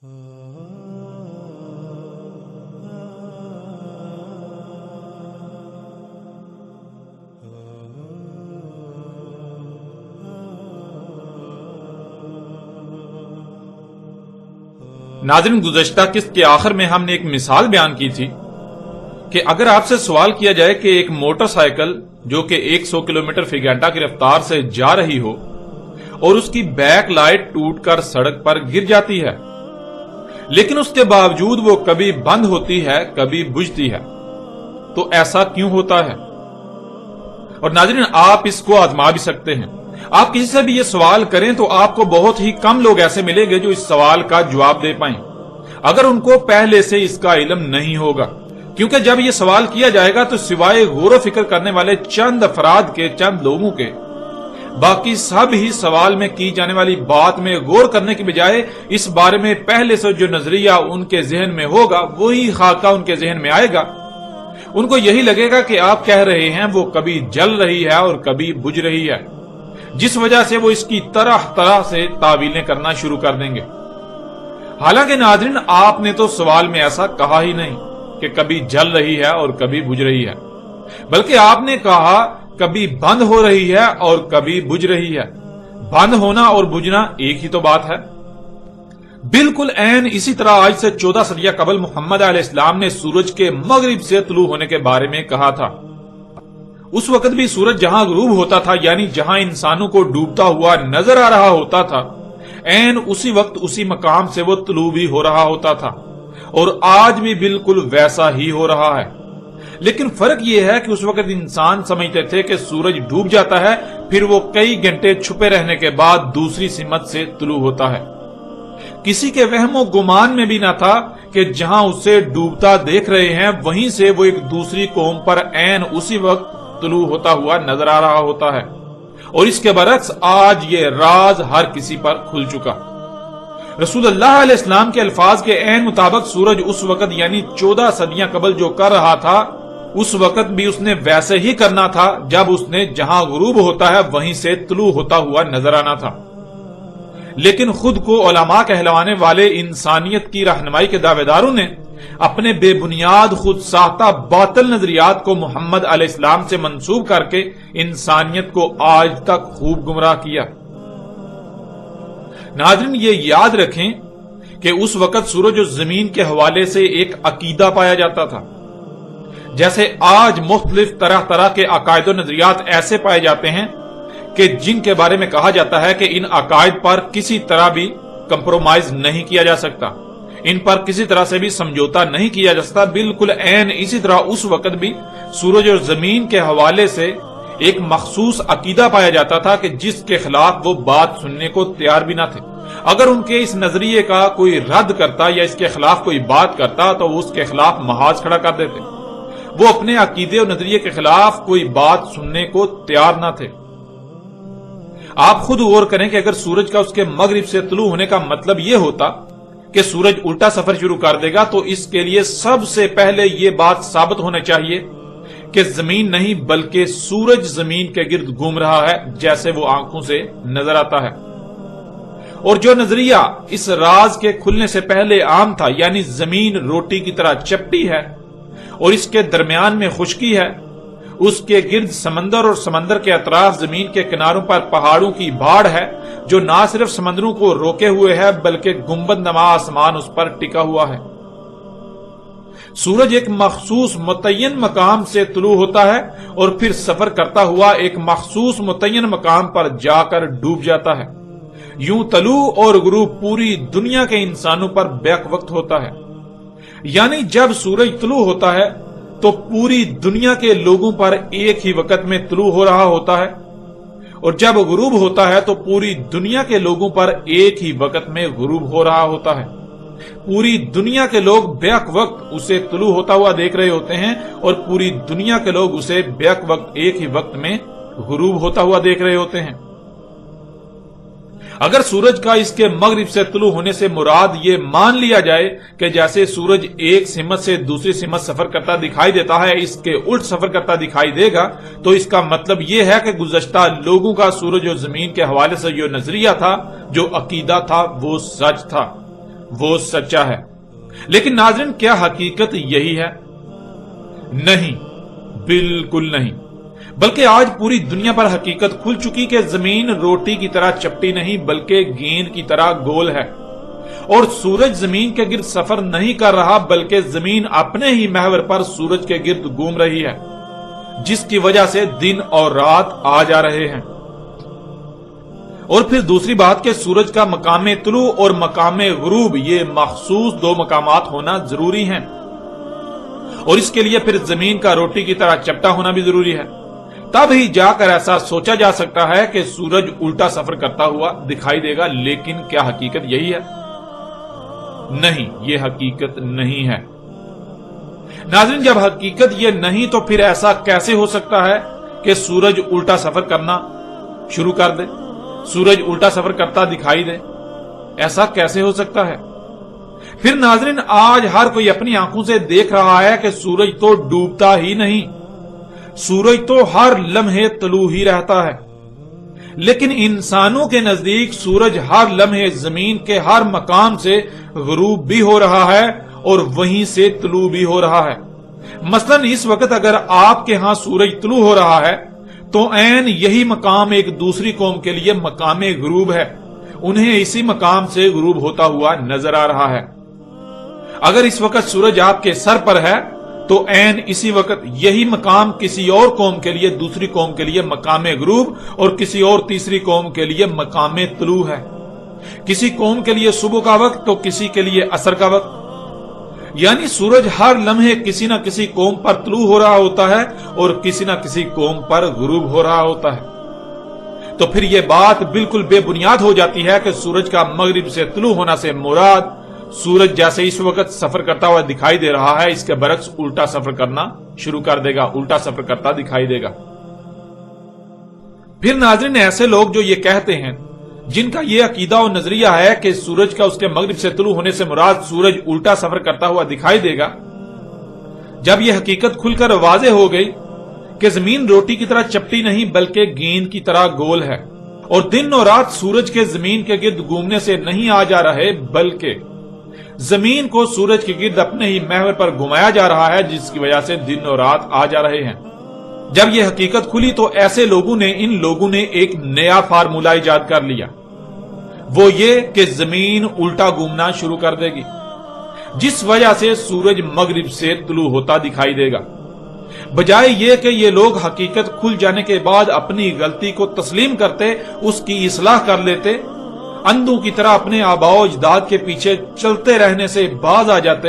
ناظرین، گزشتہ قسط کے آخر میں ہم نے ایک مثال بیان کی تھی کہ اگر آپ سے سوال کیا جائے کہ ایک موٹر سائیکل جو کہ 100 کلومیٹر فی گھنٹہ کی رفتار سے جا رہی ہو اور اس کی بیک لائٹ ٹوٹ کر سڑک پر گر جاتی ہے، لیکن اس کے باوجود وہ کبھی بند ہوتی ہے کبھی بجھتی ہے، تو ایسا کیوں ہوتا ہے؟ اور ناظرین، آپ اس کو آزما بھی سکتے ہیں۔ آپ کسی سے بھی یہ سوال کریں تو آپ کو بہت ہی کم لوگ ایسے ملیں گے جو اس سوال کا جواب دے پائیں، اگر ان کو پہلے سے اس کا علم نہیں ہوگا، کیونکہ جب یہ سوال کیا جائے گا تو سوائے غور و فکر کرنے والے چند افراد کے، چند لوگوں کے، باقی سب ہی سوال میں کی جانے والی بات میں غور کرنے کی بجائے اس بارے میں پہلے سے جو نظریہ ان کے ذہن میں ہوگا وہی خاکہ ان کے ذہن میں آئے گا۔ ان کو یہی لگے گا کہ آپ کہہ رہے ہیں وہ کبھی جل رہی ہے اور کبھی بجھ رہی ہے، جس وجہ سے وہ اس کی طرح طرح سے تعویلیں کرنا شروع کر دیں گے۔ حالانکہ ناظرین، آپ نے تو سوال میں ایسا کہا ہی نہیں کہ کبھی جل رہی ہے اور کبھی بجھ رہی ہے، بلکہ آپ نے کہا کبھی بند ہو رہی ہے اور کبھی بجھ رہی ہے۔ بند ہونا اور بجھنا ایک ہی تو بات ہے۔ بالکل عین اسی طرح آج سے 14 صدیاں قبل محمد علیہ السلام نے سورج کے مغرب سے طلوع ہونے کے بارے میں کہا تھا۔ اس وقت بھی سورج جہاں غروب ہوتا تھا، یعنی جہاں انسانوں کو ڈوبتا ہوا نظر آ رہا ہوتا تھا، عین اسی وقت اسی مقام سے وہ طلوع بھی ہو رہا ہوتا تھا، اور آج بھی بالکل ویسا ہی ہو رہا ہے۔ لیکن فرق یہ ہے کہ اس وقت انسان سمجھتے تھے کہ سورج ڈوب جاتا ہے، پھر وہ کئی گھنٹے چھپے رہنے کے بعد دوسری سمت سے طلوع ہوتا ہے۔ کسی کے وہم و گمان میں بھی نہ تھا کہ جہاں اسے ڈوبتا دیکھ رہے ہیں وہیں سے وہ ایک دوسری قوم پر عین اسی وقت طلوع ہوتا ہوا نظر آ رہا ہوتا ہے، اور اس کے برعکس آج یہ راز ہر کسی پر کھل چکا۔ رسول اللہ علیہ السلام کے الفاظ کے عین مطابق سورج اس وقت یعنی 14 صدیاں قبل جو کر رہا تھا، اس وقت بھی اس نے ویسے ہی کرنا تھا جب اس نے جہاں غروب ہوتا ہے وہیں سے طلوع ہوتا ہوا نظر آنا تھا۔ لیکن خود کو علماء کہلوانے والے انسانیت کی رہنمائی کے دعوے داروں نے اپنے بے بنیاد خود ساختہ باطل نظریات کو محمد علیہ السلام سے منسوب کر کے انسانیت کو آج تک خوب گمراہ کیا۔ ناظرین، یہ یاد رکھیں کہ اس وقت سورج و زمین کے حوالے سے ایک عقیدہ پایا جاتا تھا، جیسے آج مختلف طرح طرح کے عقائد و نظریات ایسے پائے جاتے ہیں کہ جن کے بارے میں کہا جاتا ہے کہ ان عقائد پر کسی طرح بھی کمپرومائز نہیں کیا جا سکتا، ان پر کسی طرح سے بھی سمجھوتا نہیں کیا جا سکتا۔ بالکل عین اسی طرح اس وقت بھی سورج اور زمین کے حوالے سے ایک مخصوص عقیدہ پایا جاتا تھا کہ جس کے خلاف وہ بات سننے کو تیار بھی نہ تھے۔ اگر ان کے اس نظریے کا کوئی رد کرتا یا اس کے خلاف کوئی بات کرتا تو وہ اس کے خلاف محاذ کھڑا کر دیتے۔ وہ اپنے عقیدے اور نظریے کے خلاف کوئی بات سننے کو تیار نہ تھے۔ آپ خود غور کریں کہ اگر سورج کا اس کے مغرب سے طلوع ہونے کا مطلب یہ ہوتا کہ سورج الٹا سفر شروع کر دے گا، تو اس کے لیے سب سے پہلے یہ بات ثابت ہونا چاہیے کہ زمین نہیں بلکہ سورج زمین کے گرد گھوم رہا ہے جیسے وہ آنکھوں سے نظر آتا ہے۔ اور جو نظریہ اس راز کے کھلنے سے پہلے عام تھا، یعنی زمین روٹی کی طرح چپٹی ہے اور اس کے درمیان میں خشکی ہے، اس کے گرد سمندر اور سمندر کے اطراف زمین کے کناروں پر پہاڑوں کی بھاڑ ہے جو نہ صرف سمندروں کو روکے ہوئے ہے بلکہ گنبد نما آسمان اس پر ٹکا ہوا ہے۔ سورج ایک مخصوص متعین مقام سے طلوع ہوتا ہے اور پھر سفر کرتا ہوا ایک مخصوص متعین مقام پر جا کر ڈوب جاتا ہے۔ یوں طلوع اور غروب پوری دنیا کے انسانوں پر بیک وقت ہوتا ہے، یعنی جب سورج طلوع ہوتا ہے تو پوری دنیا کے لوگوں پر ایک ہی وقت میں طلوع ہو رہا ہوتا ہے، اور جب غروب ہوتا ہے تو پوری دنیا کے لوگوں پر ایک ہی وقت میں غروب ہو رہا ہوتا ہے۔ پوری دنیا کے لوگ بیک وقت اسے طلوع ہوتا ہوا دیکھ رہے ہوتے ہیں اور پوری دنیا کے لوگ اسے بیک وقت ایک ہی وقت میں غروب ہوتا ہوا دیکھ رہے ہوتے ہیں۔ اگر سورج کا اس کے مغرب سے طلوع ہونے سے مراد یہ مان لیا جائے کہ جیسے سورج ایک سمت سے دوسری سمت سفر کرتا دکھائی دیتا ہے اس کے الٹ سفر کرتا دکھائی دے گا، تو اس کا مطلب یہ ہے کہ گزشتہ لوگوں کا سورج اور زمین کے حوالے سے جو نظریہ تھا، جو عقیدہ تھا، وہ سچ تھا۔ وہ سچا ہے۔ لیکن ناظرین، کیا حقیقت یہی ہے؟ نہیں، بالکل نہیں، بلکہ آج پوری دنیا پر حقیقت کھل چکی کہ زمین روٹی کی طرح چپٹی نہیں بلکہ گیند کی طرح گول ہے، اور سورج زمین کے گرد سفر نہیں کر رہا بلکہ زمین اپنے ہی محور پر سورج کے گرد گھوم رہی ہے، جس کی وجہ سے دن اور رات آ جا رہے ہیں۔ اور پھر دوسری بات کہ سورج کا مقام طلوع اور مقام غروب یہ مخصوص دو مقامات ہونا ضروری ہیں، اور اس کے لیے پھر زمین کا روٹی کی طرح چپٹا ہونا بھی ضروری ہے، تب ہی جا کر ایسا سوچا جا سکتا ہے کہ سورج الٹا سفر کرتا ہوا دکھائی دے گا۔ لیکن کیا حقیقت یہی ہے؟ نہیں، یہ حقیقت نہیں ہے۔ ناظرین، جب حقیقت یہ نہیں تو پھر ایسا کیسے ہو سکتا ہے کہ سورج الٹا سفر کرنا شروع کر دے، سورج الٹا سفر کرتا دکھائی دے؟ ایسا کیسے ہو سکتا ہے؟ پھر ناظرین، آج ہر کوئی اپنی آنکھوں سے دیکھ رہا ہے کہ سورج تو ڈوبتا ہی نہیں، سورج تو ہر لمحے طلوع ہی رہتا ہے، لیکن انسانوں کے نزدیک سورج ہر لمحے زمین کے ہر مقام سے غروب بھی ہو رہا ہے اور وہیں سے طلوع بھی ہو رہا ہے۔ مثلا اس وقت اگر آپ کے ہاں سورج طلوع ہو رہا ہے تو عین یہی مقام ایک دوسری قوم کے لیے مقام غروب ہے، انہیں اسی مقام سے غروب ہوتا ہوا نظر آ رہا ہے۔ اگر اس وقت سورج آپ کے سر پر ہے تو عین اسی وقت یہی مقام کسی اور قوم کے لیے، دوسری قوم کے لیے مقام غروب اور کسی اور تیسری قوم کے لیے مقام طلوع ہے۔ کسی قوم کے لیے صبح کا وقت تو کسی کے لیے عصر کا وقت، یعنی سورج ہر لمحے کسی نہ کسی قوم پر طلوع ہو رہا ہوتا ہے اور کسی نہ کسی قوم پر غروب ہو رہا ہوتا ہے۔ تو پھر یہ بات بالکل بے بنیاد ہو جاتی ہے کہ سورج کا مغرب سے طلوع ہونا سے مراد سورج جیسے اس وقت سفر کرتا ہوا دکھائی دے رہا ہے، اس کے برعکس الٹا سفر کرنا شروع کر دے گا، الٹا سفر کرتا دکھائی دے گا۔ پھر ناظرین، ایسے لوگ جو یہ کہتے ہیں، جن کا یہ عقیدہ و نظریہ ہے کہ سورج کا اس کے مغرب سے طلوع ہونے سے مراد سورج الٹا سفر کرتا ہوا دکھائی دے گا، جب یہ حقیقت کھل کر واضح ہو گئی کہ زمین روٹی کی طرح چپٹی نہیں بلکہ گیند کی طرح گول ہے، اور دن اور رات سورج کے زمین کے گرد گھومنے سے نہیں آ جا رہے بلکہ زمین کو سورج کے گرد اپنے ہی محور پر گھمایا جا رہا ہے، جس کی وجہ سے دن اور رات آ جا رہے ہیں۔ جب یہ حقیقت کھلی تو ایسے ان لوگوں نے ایک نیا فارمولہ ایجاد کر لیا، وہ یہ کہ زمین الٹا گھومنا شروع کر دے گی، جس وجہ سے سورج مغرب سے طلوع ہوتا دکھائی دے گا۔ بجائے یہ کہ یہ لوگ حقیقت کھل جانے کے بعد اپنی غلطی کو تسلیم کرتے، اس کی اصلاح کر لیتے، اندھوں کی طرح اپنے آباء و اجداد کے پیچھے چلتے رہنے سے باز آ جاتے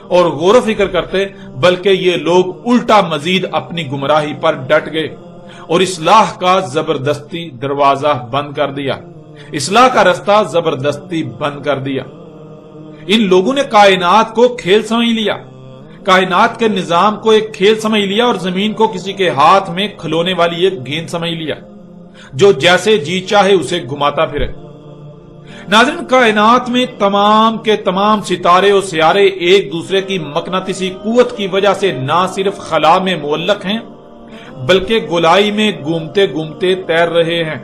اور غور و فکر کرتے، بلکہ یہ لوگ الٹا مزید اپنی گمراہی پر ڈٹ گئے اور اصلاح کا زبردستی دروازہ بند کر دیا، اصلاح کا رستہ زبردستی بند کر دیا۔ ان لوگوں نے کائنات کو کھیل سمجھ لیا، کائنات کے نظام کو ایک کھیل سمجھ لیا اور زمین کو کسی کے ہاتھ میں کھلونے والی ایک گیند سمجھ لیا جو جیسے جی چاہے اسے گھماتا پھرے۔ ناظرین، کائنات میں تمام کے تمام ستارے اور سیارے ایک دوسرے کی مقناطیسی قوت کی وجہ سے نہ صرف خلا میں معلق ہیں بلکہ گولائی میں گھومتے گھومتے تیر رہے ہیں۔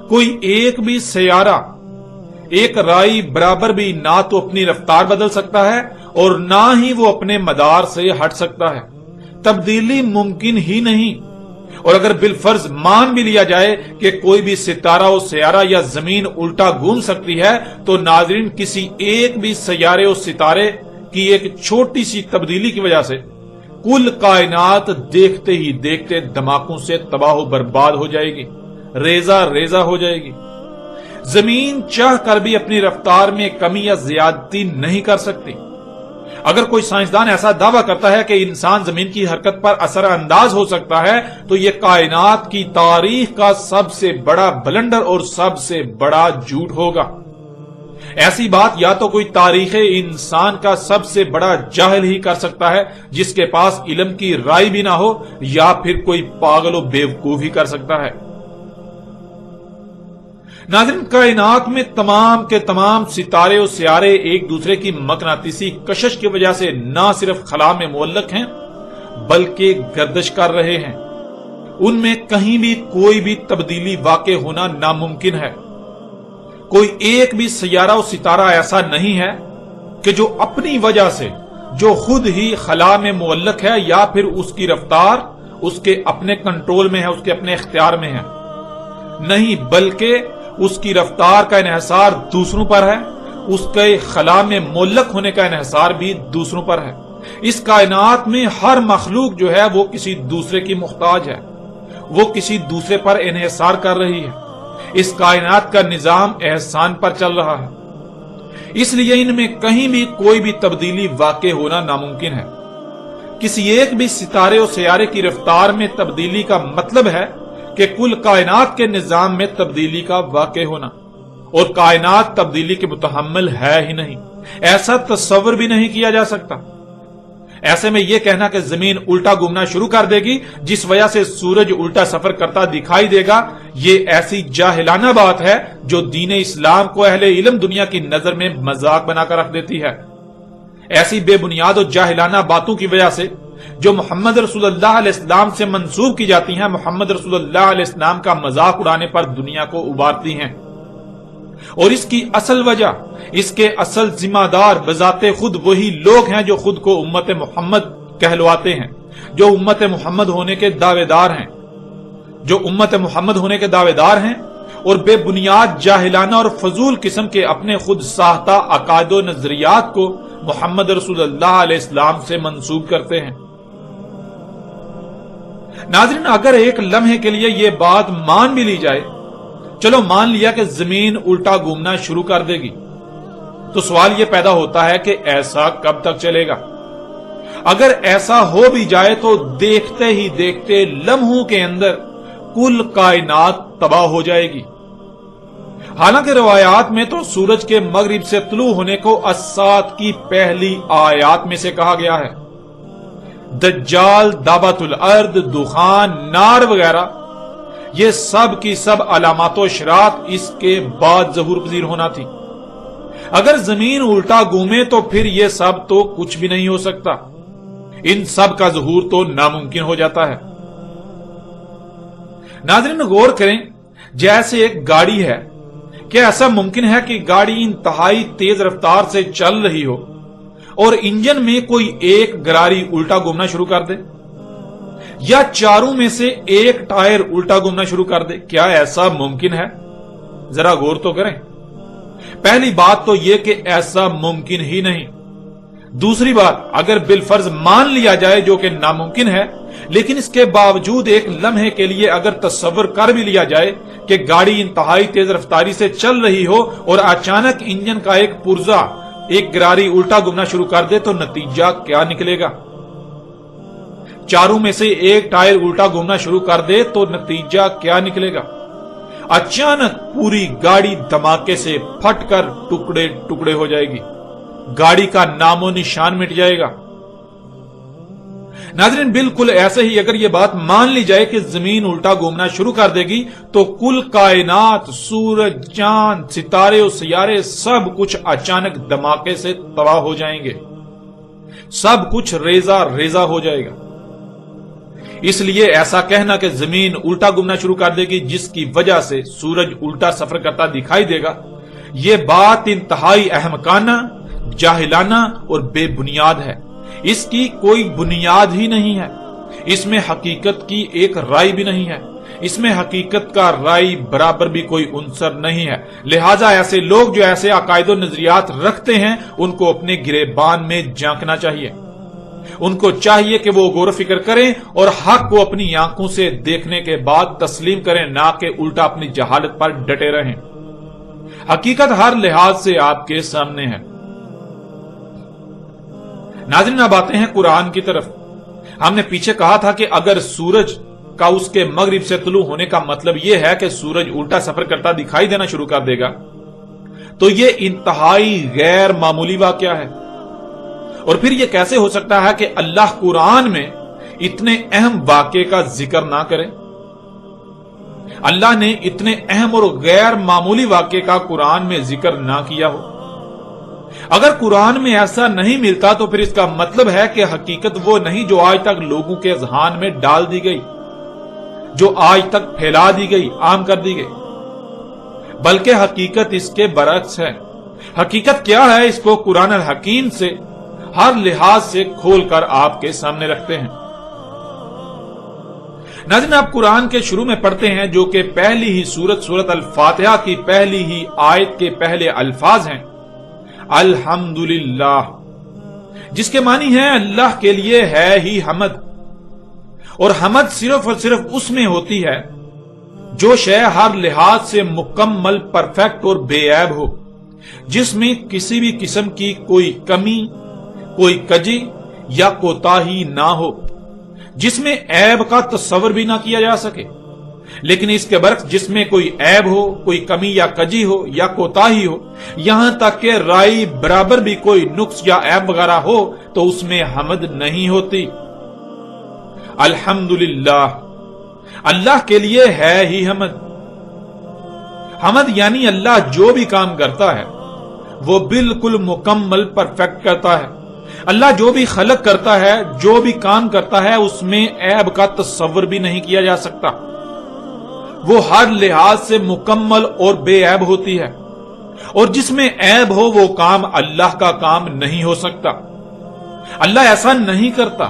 کوئی ایک بھی سیارہ ایک رائی برابر بھی نہ تو اپنی رفتار بدل سکتا ہے اور نہ ہی وہ اپنے مدار سے ہٹ سکتا ہے، تبدیلی ممکن ہی نہیں۔ اور اگر بالفرض مان بھی لیا جائے کہ کوئی بھی ستارہ و سیارہ یا زمین الٹا گھوم سکتی ہے تو ناظرین، کسی ایک بھی سیارے و ستارے کی ایک چھوٹی سی تبدیلی کی وجہ سے کل کائنات دیکھتے ہی دیکھتے دھماکوں سے تباہ و برباد ہو جائے گی، ریزہ ریزہ ہو جائے گی۔ زمین چاہ کر بھی اپنی رفتار میں کمی یا زیادتی نہیں کر سکتی۔ اگر کوئی سائنسدان ایسا دعویٰ کرتا ہے کہ انسان زمین کی حرکت پر اثر انداز ہو سکتا ہے تو یہ کائنات کی تاریخ کا سب سے بڑا بلنڈر اور سب سے بڑا جھوٹ ہوگا۔ ایسی بات یا تو کوئی تاریخ انسان کا سب سے بڑا جاہل ہی کر سکتا ہے جس کے پاس علم کی رائے بھی نہ ہو، یا پھر کوئی پاگل و بیوقوف ہی کر سکتا ہے۔ ناظرین، کائنات میں تمام کے تمام ستارے و سیارے ایک دوسرے کی مقناطیسی کشش کی وجہ سے نہ صرف خلا میں معلق ہیں بلکہ گردش کر رہے ہیں، ان میں کہیں بھی کوئی بھی تبدیلی واقع ہونا ناممکن ہے۔ کوئی ایک بھی سیارہ و ستارہ ایسا نہیں ہے کہ جو اپنی وجہ سے، جو خود ہی خلا میں معلق ہے یا پھر اس کی رفتار اس کے اپنے کنٹرول میں ہے، اس کے اپنے اختیار میں ہے، نہیں، بلکہ اس کی رفتار کا انحصار دوسروں پر ہے، اس کے خلا میں معلق ہونے کا انحصار بھی دوسروں پر ہے۔ اس کائنات میں ہر مخلوق جو ہے وہ کسی دوسرے کی محتاج ہے، وہ کسی دوسرے پر انحصار کر رہی ہے۔ اس کائنات کا نظام احسان پر چل رہا ہے، اس لیے ان میں کہیں بھی کوئی بھی تبدیلی واقع ہونا ناممکن ہے۔ کسی ایک بھی ستارے اور سیارے کی رفتار میں تبدیلی کا مطلب ہے کہ کل کائنات کے نظام میں تبدیلی کا واقع ہونا، اور کائنات تبدیلی کے متحمل ہے ہی نہیں، ایسا تصور بھی نہیں کیا جا سکتا۔ ایسے میں یہ کہنا کہ زمین الٹا گھومنا شروع کر دے گی جس وجہ سے سورج الٹا سفر کرتا دکھائی دے گا، یہ ایسی جاہلانہ بات ہے جو دین اسلام کو اہل علم دنیا کی نظر میں مذاق بنا کر رکھ دیتی ہے۔ ایسی بے بنیاد اور جاہلانہ باتوں کی وجہ سے جو محمد رسول اللہ علیہ السلام سے منسوب کی جاتی ہیں، محمد رسول اللہ علیہ السلام کا مذاق اڑانے پر دنیا کو ابھارتی ہیں، اور اس کی اصل وجہ، اس کے اصل ذمہ دار بذات خود وہی لوگ ہیں جو خود کو امت محمد کہلواتے ہیں، جو امت محمد ہونے کے دعوے دار ہیں، جو امت محمد ہونے کے دعوے دار ہیں اور بے بنیاد جاہلانہ اور فضول قسم کے اپنے خود ساختہ عقائد و نظریات کو محمد رسول اللہ علیہ السلام سے منسوب کرتے ہیں۔ ناظرین، اگر ایک لمحے کے لیے یہ بات مان بھی لی جائے، چلو مان لیا کہ زمین الٹا گھومنا شروع کر دے گی، تو سوال یہ پیدا ہوتا ہے کہ ایسا کب تک چلے گا؟ اگر ایسا ہو بھی جائے تو دیکھتے ہی دیکھتے لمحوں کے اندر کل کائنات تباہ ہو جائے گی۔ حالانکہ روایات میں تو سورج کے مغرب سے طلوع ہونے کو الساعۃ کی پہلی آیات میں سے کہا گیا ہے۔ دجال، دعوت الارض، دخان، نار وغیرہ، یہ سب کی سب علامات و اشراط اس کے بعد ظہور پذیر ہونا تھی۔ اگر زمین الٹا گھومے تو پھر یہ سب تو کچھ بھی نہیں ہو سکتا، ان سب کا ظہور تو ناممکن ہو جاتا ہے۔ ناظرین، غور کریں، جیسے ایک گاڑی ہے، کیا ایسا ممکن ہے کہ گاڑی انتہائی تیز رفتار سے چل رہی ہو اور انجن میں کوئی ایک گراری الٹا گھومنا شروع کر دے، یا چاروں میں سے ایک ٹائر الٹا گھومنا شروع کر دے؟ کیا ایسا ممکن ہے؟ ذرا غور تو کریں۔ پہلی بات تو یہ کہ ایسا ممکن ہی نہیں۔ دوسری بات، اگر بالفرض مان لیا جائے جو کہ ناممکن ہے، لیکن اس کے باوجود ایک لمحے کے لیے اگر تصور کر بھی لیا جائے کہ گاڑی انتہائی تیز رفتاری سے چل رہی ہو اور اچانک انجن کا ایک پرزا، ایک گراری الٹا گھومنا شروع کر دے، تو نتیجہ کیا نکلے گا؟ چاروں میں سے ایک ٹائر الٹا گھومنا شروع کر دے تو نتیجہ کیا نکلے گا؟ اچانک پوری گاڑی دھماکے سے پھٹ کر ٹکڑے ٹکڑے ہو جائے گی، گاڑی کا نام و نشان مٹ جائے گا۔ ناظرین، بالکل ایسے ہی اگر یہ بات مان لی جائے کہ زمین الٹا گھومنا شروع کر دے گی تو کل کائنات، سورج، چاند، ستارے اور سیارے، سب کچھ اچانک دھماکے سے تباہ ہو جائیں گے، سب کچھ ریزہ ریزہ ہو جائے گا۔ اس لیے ایسا کہنا کہ زمین الٹا گھومنا شروع کر دے گی جس کی وجہ سے سورج الٹا سفر کرتا دکھائی دے گا، یہ بات انتہائی احمقانہ، جاہلانہ اور بے بنیاد ہے۔ اس کی کوئی بنیاد ہی نہیں ہے، اس میں حقیقت کی ایک رائے بھی نہیں ہے، اس میں حقیقت کا رائے برابر بھی کوئی عنصر نہیں ہے۔ لہٰذا ایسے لوگ جو ایسے عقائد و نظریات رکھتے ہیں ان کو اپنے گریبان میں جھانکنا چاہیے، ان کو چاہیے کہ وہ غور و فکر کریں اور حق کو اپنی آنکھوں سے دیکھنے کے بعد تسلیم کریں، نہ کہ الٹا اپنی جہالت پر ڈٹے رہیں۔ حقیقت ہر لحاظ سے آپ کے سامنے ہے۔ ناظرین، اب آتے ہیں قرآن کی طرف۔ ہم نے پیچھے کہا تھا کہ اگر سورج کا اس کے مغرب سے طلوع ہونے کا مطلب یہ ہے کہ سورج الٹا سفر کرتا دکھائی دینا شروع کر دے گا، تو یہ انتہائی غیر معمولی واقعہ ہے۔ اور پھر یہ کیسے ہو سکتا ہے کہ اللہ قرآن میں اتنے اہم واقعے کا ذکر نہ کرے؟ اللہ نے اتنے اہم اور غیر معمولی واقعے کا قرآن میں ذکر نہ کیا ہو۔ اگر قرآن میں ایسا نہیں ملتا تو پھر اس کا مطلب ہے کہ حقیقت وہ نہیں جو آج تک لوگوں کے اذہان میں ڈال دی گئی، جو آج تک پھیلا دی گئی، عام کر دی گئی۔ بلکہ حقیقت اس کے برعکس ہے۔ حقیقت کیا ہے اس کو قرآن الحکیم سے ہر لحاظ سے کھول کر آپ کے سامنے رکھتے ہیں۔ ناظرین، آپ قرآن کے شروع میں پڑھتے ہیں جو کہ پہلی ہی سورت الفاتحہ کی پہلی ہی آیت کے پہلے الفاظ ہیں الحمدللہ، جس کے معنی ہے اللہ کے لیے ہے ہی حمد، اور حمد صرف اور صرف اس میں ہوتی ہے جو شے ہر لحاظ سے مکمل، پرفیکٹ اور بے عیب ہو، جس میں کسی بھی قسم کی کوئی کمی، کوئی کجی یا کوتاہی نہ ہو، جس میں عیب کا تصور بھی نہ کیا جا سکے۔ لیکن اس کے برعکس جس میں کوئی عیب ہو، کوئی کمی یا کجی ہو یا کوتاہی ہو، یہاں تک کہ رائی برابر بھی کوئی نقص یا عیب وغیرہ ہو تو اس میں حمد نہیں ہوتی۔ الحمدللہ، اللہ کے لیے ہے ہی حمد۔ حمد یعنی اللہ جو بھی کام کرتا ہے وہ بالکل مکمل، پرفیکٹ کرتا ہے۔ اللہ جو بھی خلق کرتا ہے، جو بھی کام کرتا ہے، اس میں عیب کا تصور بھی نہیں کیا جا سکتا۔ وہ ہر لحاظ سے مکمل اور بے عیب ہوتی ہے، اور جس میں عیب ہو وہ کام اللہ کا کام نہیں ہو سکتا۔ اللہ ایسا نہیں کرتا۔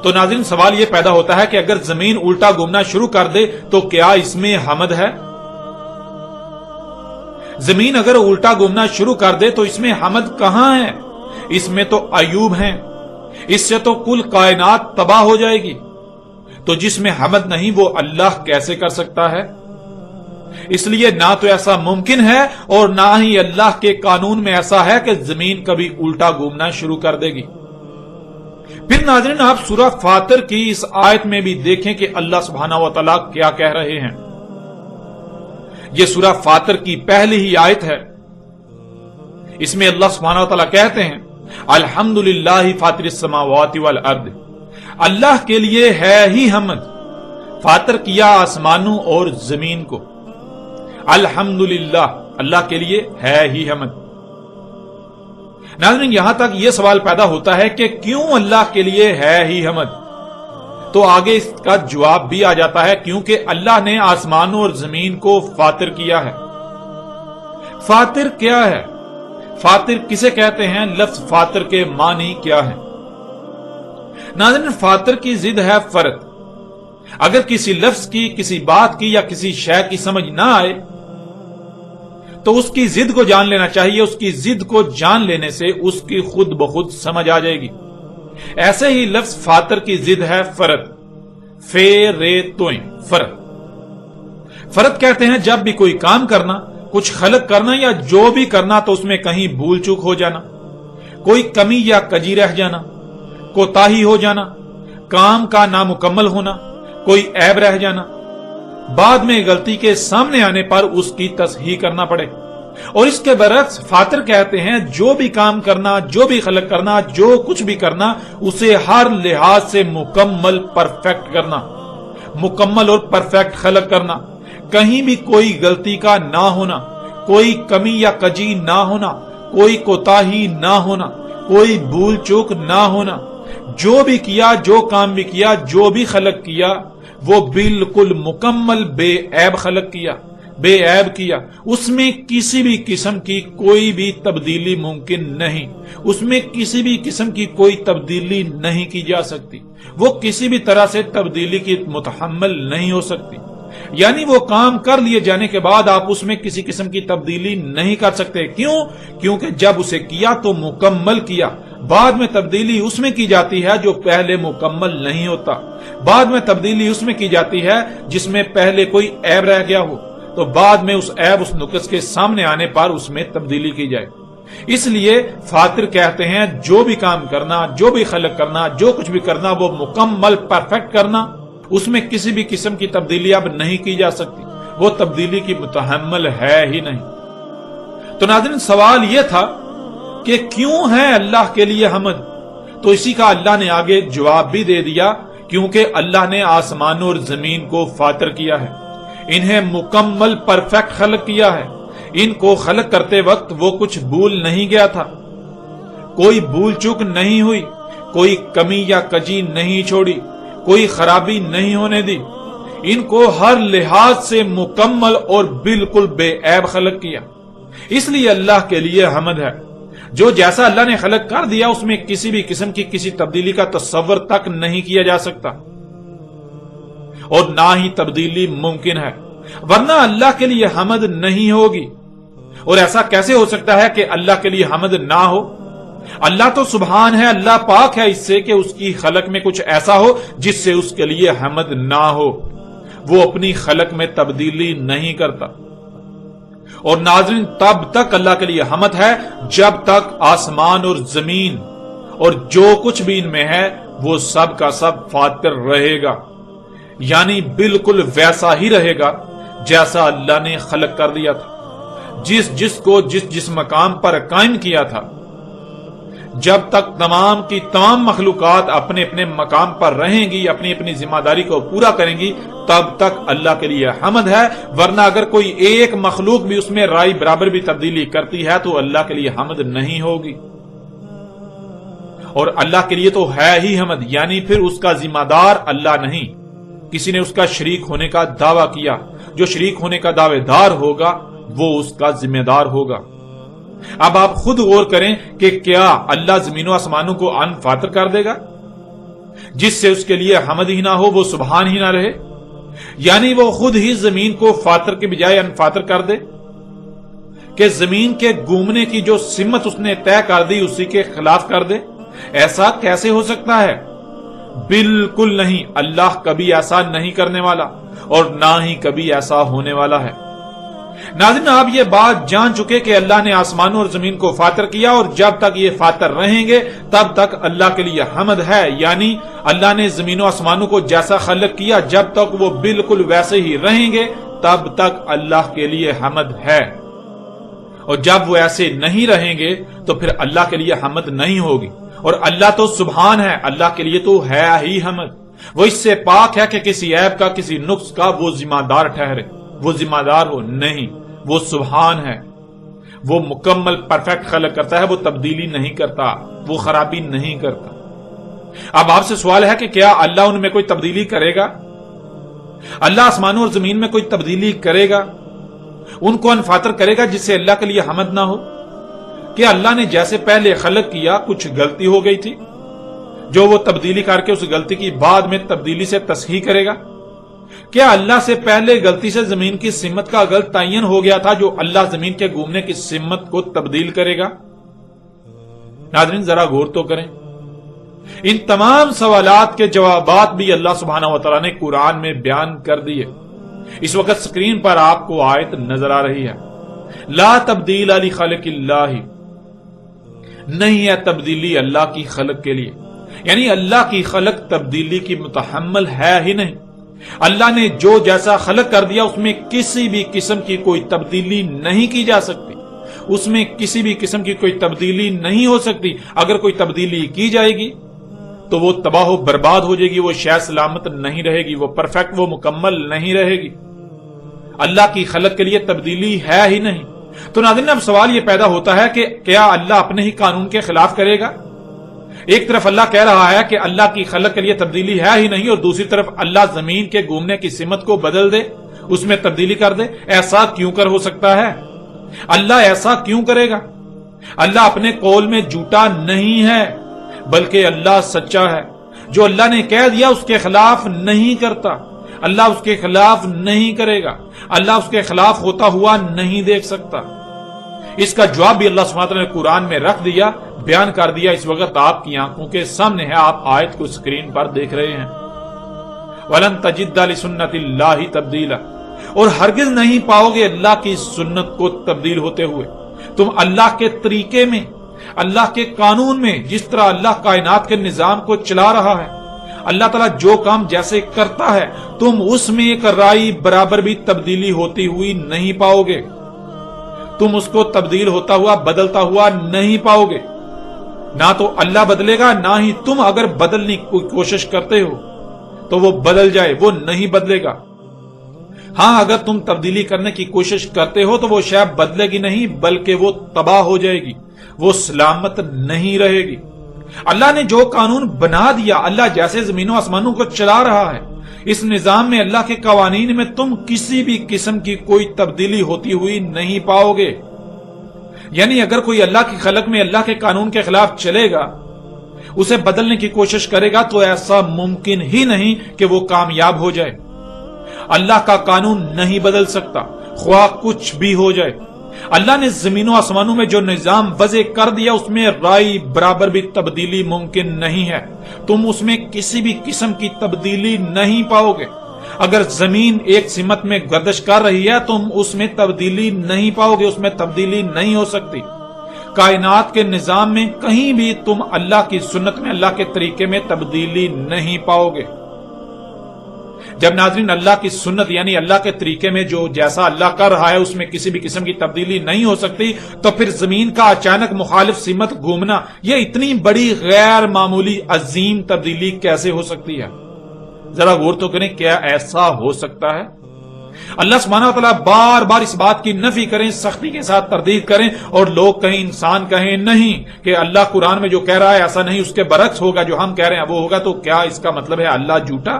تو ناظرین، سوال یہ پیدا ہوتا ہے کہ اگر زمین الٹا گھومنا شروع کر دے تو کیا اس میں حمد ہے؟ زمین اگر الٹا گھومنا شروع کر دے تو اس میں حمد کہاں ہے؟ اس میں تو عیوب ہیں، اس سے تو کل کائنات تباہ ہو جائے گی۔ تو جس میں حمد نہیں وہ اللہ کیسے کر سکتا ہے؟ اس لیے نہ تو ایسا ممکن ہے اور نہ ہی اللہ کے قانون میں ایسا ہے کہ زمین کبھی الٹا گھومنا شروع کر دے گی۔ پھر ناظرین، آپ سورہ فاطر کی اس آیت میں بھی دیکھیں کہ اللہ سبحانہ و تعالیٰ کیا کہہ رہے ہیں۔ یہ سورہ فاطر کی پہلی ہی آیت ہے۔ اس میں اللہ سبحانہ و تعالیٰ کہتے ہیں الحمدللہ فاطر السماوات والارض، اللہ کے لیے ہے ہی حمد، فاطر کیا آسمانوں اور زمین کو۔ الحمدللہ، اللہ کے لیے ہے ہی حمد۔ ناظرین، یہاں تک یہ سوال پیدا ہوتا ہے کہ کیوں اللہ کے لیے ہے ہی حمد؟ تو آگے اس کا جواب بھی آ جاتا ہے، کیونکہ اللہ نے آسمانوں اور زمین کو فاطر کیا ہے۔ فاطر کیا ہے؟ فاطر کسے کہتے ہیں؟ لفظ فاطر کے معنی کیا ہے؟ ناظرین، فاطر کی ضد ہے فرد۔ اگر کسی لفظ کی، کسی بات کی یا کسی شے کی سمجھ نہ آئے تو اس کی ضد کو جان لینا چاہیے۔ اس کی ضد کو جان لینے سے اس کی خود بخود سمجھ آ جائے گی۔ ایسے ہی لفظ فاطر کی ضد ہے فرد، فرد۔ فرد کہتے ہیں جب بھی کوئی کام کرنا، کچھ خلق کرنا یا جو بھی کرنا تو اس میں کہیں بھول چوک ہو جانا، کوئی کمی یا کجی رہ جانا، کوتاہی ہو جانا، کام کا نامکمل ہونا، کوئی عیب رہ جانا، بعد میں غلطی کے سامنے آنے پر اس کی تصحیح کرنا پڑے۔ اور اس کے برعکس فاطر کہتے ہیں جو بھی کام کرنا، جو بھی خلق کرنا، جو کچھ بھی کرنا، اسے ہر لحاظ سے مکمل، پرفیکٹ کرنا، مکمل اور پرفیکٹ خلق کرنا، کہیں بھی کوئی غلطی کا نہ ہونا، کوئی کمی یا کجی نہ ہونا، کوئی کوتاہی نہ ہونا، کوئی بھول چوک نہ ہونا۔ جو بھی کیا، جو کام بھی کیا، جو بھی خلق کیا، وہ بالکل مکمل بے عیب خلق کیا، بے عیب کیا۔ اس میں کسی بھی قسم کی کوئی بھی تبدیلی ممکن نہیں، اس میں کسی بھی قسم کی کوئی تبدیلی نہیں کی جا سکتی، وہ کسی بھی طرح سے تبدیلی کی متحمل نہیں ہو سکتی۔ یعنی وہ کام کر لیے جانے کے بعد آپ اس میں کسی قسم کی تبدیلی نہیں کر سکتے۔ کیوں؟ کیونکہ جب اسے کیا تو مکمل کیا، بعد میں تبدیلی اس میں کی جاتی ہے جو پہلے مکمل نہیں ہوتا، بعد میں تبدیلی اس میں کی جاتی ہے جس میں پہلے کوئی عیب رہ گیا ہو، تو بعد میں اس عیب، اس نقص کے سامنے آنے پر اس میں تبدیلی کی جائے۔ اس لیے فاطر کہتے ہیں جو بھی کام کرنا، جو بھی خلق کرنا، جو کچھ بھی کرنا، وہ مکمل، پرفیکٹ کرنا، اس میں کسی بھی قسم کی تبدیلی اب نہیں کی جا سکتی، وہ تبدیلی کی متحمل ہے ہی نہیں۔ تو ناظرین، سوال یہ تھا کہ کیوں ہے اللہ کے لیے حمد؟ تو اسی کا اللہ نے آگے جواب بھی دے دیا، کیونکہ اللہ نے آسمانوں اور زمین کو فاطر کیا ہے، انہیں مکمل، پرفیکٹ خلق کیا ہے۔ ان کو خلق کرتے وقت وہ کچھ بھول نہیں گیا تھا، کوئی بھول چوک نہیں ہوئی، کوئی کمی یا کجی نہیں چھوڑی، کوئی خرابی نہیں ہونے دی۔ ان کو ہر لحاظ سے مکمل اور بالکل بے عیب خلق کیا. اس لیے اللہ کے لیے حمد ہے. جو جیسا اللہ نے خلق کر دیا اس میں کسی بھی قسم کی کسی تبدیلی کا تصور تک نہیں کیا جا سکتا اور نہ ہی تبدیلی ممکن ہے، ورنہ اللہ کے لیے حمد نہیں ہوگی. اور ایسا کیسے ہو سکتا ہے کہ اللہ کے لیے حمد نہ ہو؟ اللہ تو سبحان ہے، اللہ پاک ہے اس سے کہ اس کی خلق میں کچھ ایسا ہو جس سے اس کے لیے حمد نہ ہو. وہ اپنی خلق میں تبدیلی نہیں کرتا. اور ناظرین، تب تک اللہ کے لیے حمد ہے جب تک آسمان اور زمین اور جو کچھ بھی ان میں ہے وہ سب کا سب فاتر رہے گا، یعنی بالکل ویسا ہی رہے گا جیسا اللہ نے خلق کر دیا تھا. جس کو جس مقام پر قائم کیا تھا. جب تک تمام کی تمام مخلوقات اپنے اپنے مقام پر رہیں گی، اپنی اپنی ذمہ داری کو پورا کریں گی، تب تک اللہ کے لیے حمد ہے. ورنہ اگر کوئی ایک مخلوق بھی اس میں رائی برابر بھی تبدیلی کرتی ہے تو اللہ کے لیے حمد نہیں ہوگی. اور اللہ کے لیے تو ہے ہی حمد، یعنی پھر اس کا ذمہ دار اللہ نہیں. کسی نے اس کا شریک ہونے کا دعویٰ کیا، جو شریک ہونے کا دعوے دار ہوگا وہ اس کا ذمہ دار ہوگا. اب آپ خود غور کریں کہ کیا اللہ زمین و آسمانوں کو ان فاتر کر دے گا؟ جس سے اس کے لیے حمد ہی نہ ہو، وہ سبحان ہی نہ رہے، یعنی وہ خود ہی زمین کو فاتر کے بجائے ان فاتر کر دے کہ زمین کے گھومنے کی جو سمت اس نے طے کر دی اسی کے خلاف کر دے؟ ایسا کیسے ہو سکتا ہے؟ بالکل نہیں. اللہ کبھی ایسا نہیں کرنے والا اور نہ ہی کبھی ایسا ہونے والا ہے. ناظرین، آپ یہ بات جان چکے کہ اللہ نے آسمانوں اور زمین کو فاتر کیا، اور جب تک یہ فاتر رہیں گے تب تک اللہ کے لیے حمد ہے. یعنی اللہ نے زمین و آسمانوں کو جیسا خلق کیا، جب تک وہ بالکل ویسے ہی رہیں گے تب تک اللہ کے لیے حمد ہے. اور جب وہ ایسے نہیں رہیں گے تو پھر اللہ کے لیے حمد نہیں ہوگی. اور اللہ تو سبحان ہے، اللہ کے لیے تو ہے ہی حمد. وہ اس سے پاک ہے کہ کسی عیب کا، کسی نقص کا وہ ذمہ دار ٹھہرے، وہ ذمہ دار ہو. نہیں، وہ سبحان ہے. وہ مکمل پرفیکٹ خلق کرتا ہے، وہ تبدیلی نہیں کرتا، وہ خرابی نہیں کرتا. اب آپ سے سوال ہے کہ کیا اللہ ان میں کوئی تبدیلی کرے گا؟ اللہ آسمانوں اور زمین میں کوئی تبدیلی کرے گا؟ ان کو انفاتر کرے گا جس سے اللہ کے لیے حمد نہ ہو؟ کہ اللہ نے جیسے پہلے خلق کیا کچھ غلطی ہو گئی تھی جو وہ تبدیلی کر کے اس غلطی کی بعد میں تبدیلی سے تصحیح کرے گا؟ کیا اللہ سے پہلے غلطی سے زمین کی سمت کا غلط تعین ہو گیا تھا جو اللہ زمین کے گھومنے کی سمت کو تبدیل کرے گا؟ ناظرین، ذرا غور تو کریں. ان تمام سوالات کے جوابات بھی اللہ سبحانہ و تعالیٰ نے قرآن میں بیان کر دیے. اس وقت سکرین پر آپ کو آیت نظر آ رہی ہے. لا تبدیل لخلق اللہ، نہیں ہے تبدیلی اللہ کی خلق کے لیے، یعنی اللہ کی خلق تبدیلی کی متحمل ہے ہی نہیں. اللہ نے جو جیسا خلق کر دیا اس میں کسی بھی قسم کی کوئی تبدیلی نہیں کی جا سکتی، اس میں کسی بھی قسم کی کوئی تبدیلی نہیں ہو سکتی. اگر کوئی تبدیلی کی جائے گی تو وہ تباہ و برباد ہو جائے گی، وہ شے سلامت نہیں رہے گی، وہ پرفیکٹ، وہ مکمل نہیں رہے گی. اللہ کی خلق کے لیے تبدیلی ہے ہی نہیں. تو ناظرین، اب سوال یہ پیدا ہوتا ہے کہ کیا اللہ اپنے ہی قانون کے خلاف کرے گا؟ ایک طرف اللہ کہہ رہا ہے کہ اللہ کی خلق کے لیے تبدیلی ہے ہی نہیں، اور دوسری طرف اللہ زمین کے گھومنے کی سمت کو بدل دے، اس میں تبدیلی کر دے. ایسا کیوں کر ہو سکتا ہے؟ اللہ ایسا کیوں کرے گا؟ اللہ اپنے قول میں جھوٹا نہیں ہے، بلکہ اللہ سچا ہے. جو اللہ نے کہہ دیا اس کے خلاف نہیں کرتا. اللہ اس کے خلاف نہیں کرے گا، اللہ اس کے خلاف ہوتا ہوا نہیں دیکھ سکتا. اس کا جواب بھی اللہ سبحانہ وتعالیٰ نے قرآن میں رکھ دیا، بیان کر دیا. اس وقت آپ کی آنکھوں کے سامنے ہے، آپ آیت کو سکرین پر دیکھ رہے ہیں. وَلَن تَجِدَّ لِسُنَّتِ اللَّهِ تَبْدِيلًا، اور ہرگز نہیں پاؤ گے اللہ کی سنت کو تبدیل ہوتے ہوئے. تم اللہ کے طریقے میں، اللہ کے قانون میں، جس طرح اللہ کائنات کے نظام کو چلا رہا ہے، اللہ تعالیٰ جو کام جیسے کرتا ہے تم اس میں ایک رائی برابر بھی تبدیلی ہوتی ہوئی نہیں پاؤ گے. تم اس کو تبدیل ہوتا ہوا، بدلتا ہوا نہیں پاؤ گے. نہ تو اللہ بدلے گا، نہ ہی تم اگر بدلنے کی کوشش کرتے ہو تو وہ بدل جائے، وہ نہیں بدلے گا. ہاں، اگر تم تبدیلی کرنے کی کوشش کرتے ہو تو وہ شے بدلے گی نہیں، بلکہ وہ تباہ ہو جائے گی، وہ سلامت نہیں رہے گی. اللہ نے جو قانون بنا دیا، اللہ جیسے زمین و آسمانوں کو چلا رہا ہے، اس نظام میں اللہ کے قوانین میں تم کسی بھی قسم کی کوئی تبدیلی ہوتی ہوئی نہیں پاؤ گے. یعنی اگر کوئی اللہ کی خلق میں اللہ کے قانون کے خلاف چلے گا، اسے بدلنے کی کوشش کرے گا، تو ایسا ممکن ہی نہیں کہ وہ کامیاب ہو جائے. اللہ کا قانون نہیں بدل سکتا خواہ کچھ بھی ہو جائے. اللہ نے زمین و آسمانوں میں جو نظام وضع کر دیا اس میں رائی برابر بھی تبدیلی ممکن نہیں ہے. تم اس میں کسی بھی قسم کی تبدیلی نہیں پاؤ گے. اگر زمین ایک سمت میں گردش کر رہی ہے تم اس میں تبدیلی نہیں پاؤ گے، اس میں تبدیلی نہیں ہو سکتی. کائنات کے نظام میں کہیں بھی تم اللہ کی سنت میں، اللہ کے طریقے میں تبدیلی نہیں پاؤ گے. جب ناظرین اللہ کی سنت یعنی اللہ کے طریقے میں جو جیسا اللہ کر رہا ہے اس میں کسی بھی قسم کی تبدیلی نہیں ہو سکتی، تو پھر زمین کا اچانک مخالف سمت گھومنا یہ اتنی بڑی غیر معمولی عظیم تبدیلی کیسے ہو سکتی ہے؟ ذرا غور تو کریں، کیا ایسا ہو سکتا ہے؟ اللہ سبحانہ و تعالیٰ بار بار اس بات کی نفی کریں، سختی کے ساتھ تردید کریں، اور لوگ کہیں، انسان کہیں نہیں کہ اللہ قرآن میں جو کہہ رہا ہے ایسا نہیں، اس کے برعکس ہوگا، جو ہم کہہ رہے ہیں وہ ہوگا، تو کیا اس کا مطلب ہے اللہ جھوٹا؟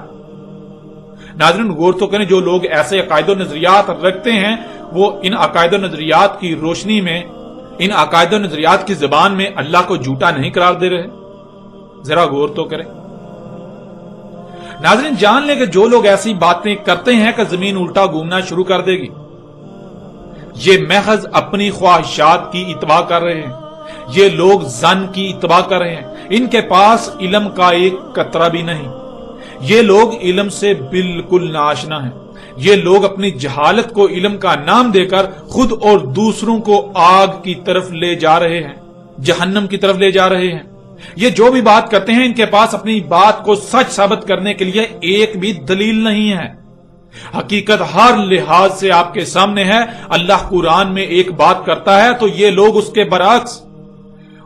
ناظرین غور تو کریں، جو لوگ ایسے عقائد و نظریات رکھتے ہیں وہ ان عقائد و نظریات کی روشنی میں، ان عقائد و نظریات کی زبان میں اللہ کو جھوٹا نہیں قرار دے رہے. ذرا غور تو کریں. ناظرین جان لیں کہ جو لوگ ایسی باتیں کرتے ہیں کہ زمین الٹا گھومنا شروع کر دے گی، یہ محض اپنی خواہشات کی اتباع کر رہے ہیں. یہ لوگ ظن کی اتباع کر رہے ہیں. ان کے پاس علم کا ایک قطرہ بھی نہیں. یہ لوگ علم سے بالکل ناآشنا ہیں. یہ لوگ اپنی جہالت کو علم کا نام دے کر خود اور دوسروں کو آگ کی طرف لے جا رہے ہیں، جہنم کی طرف لے جا رہے ہیں. یہ جو بھی بات کرتے ہیں ان کے پاس اپنی بات کو سچ ثابت کرنے کے لیے ایک بھی دلیل نہیں ہے. حقیقت ہر لحاظ سے آپ کے سامنے ہے. اللہ قرآن میں ایک بات کرتا ہے تو یہ لوگ اس کے برعکس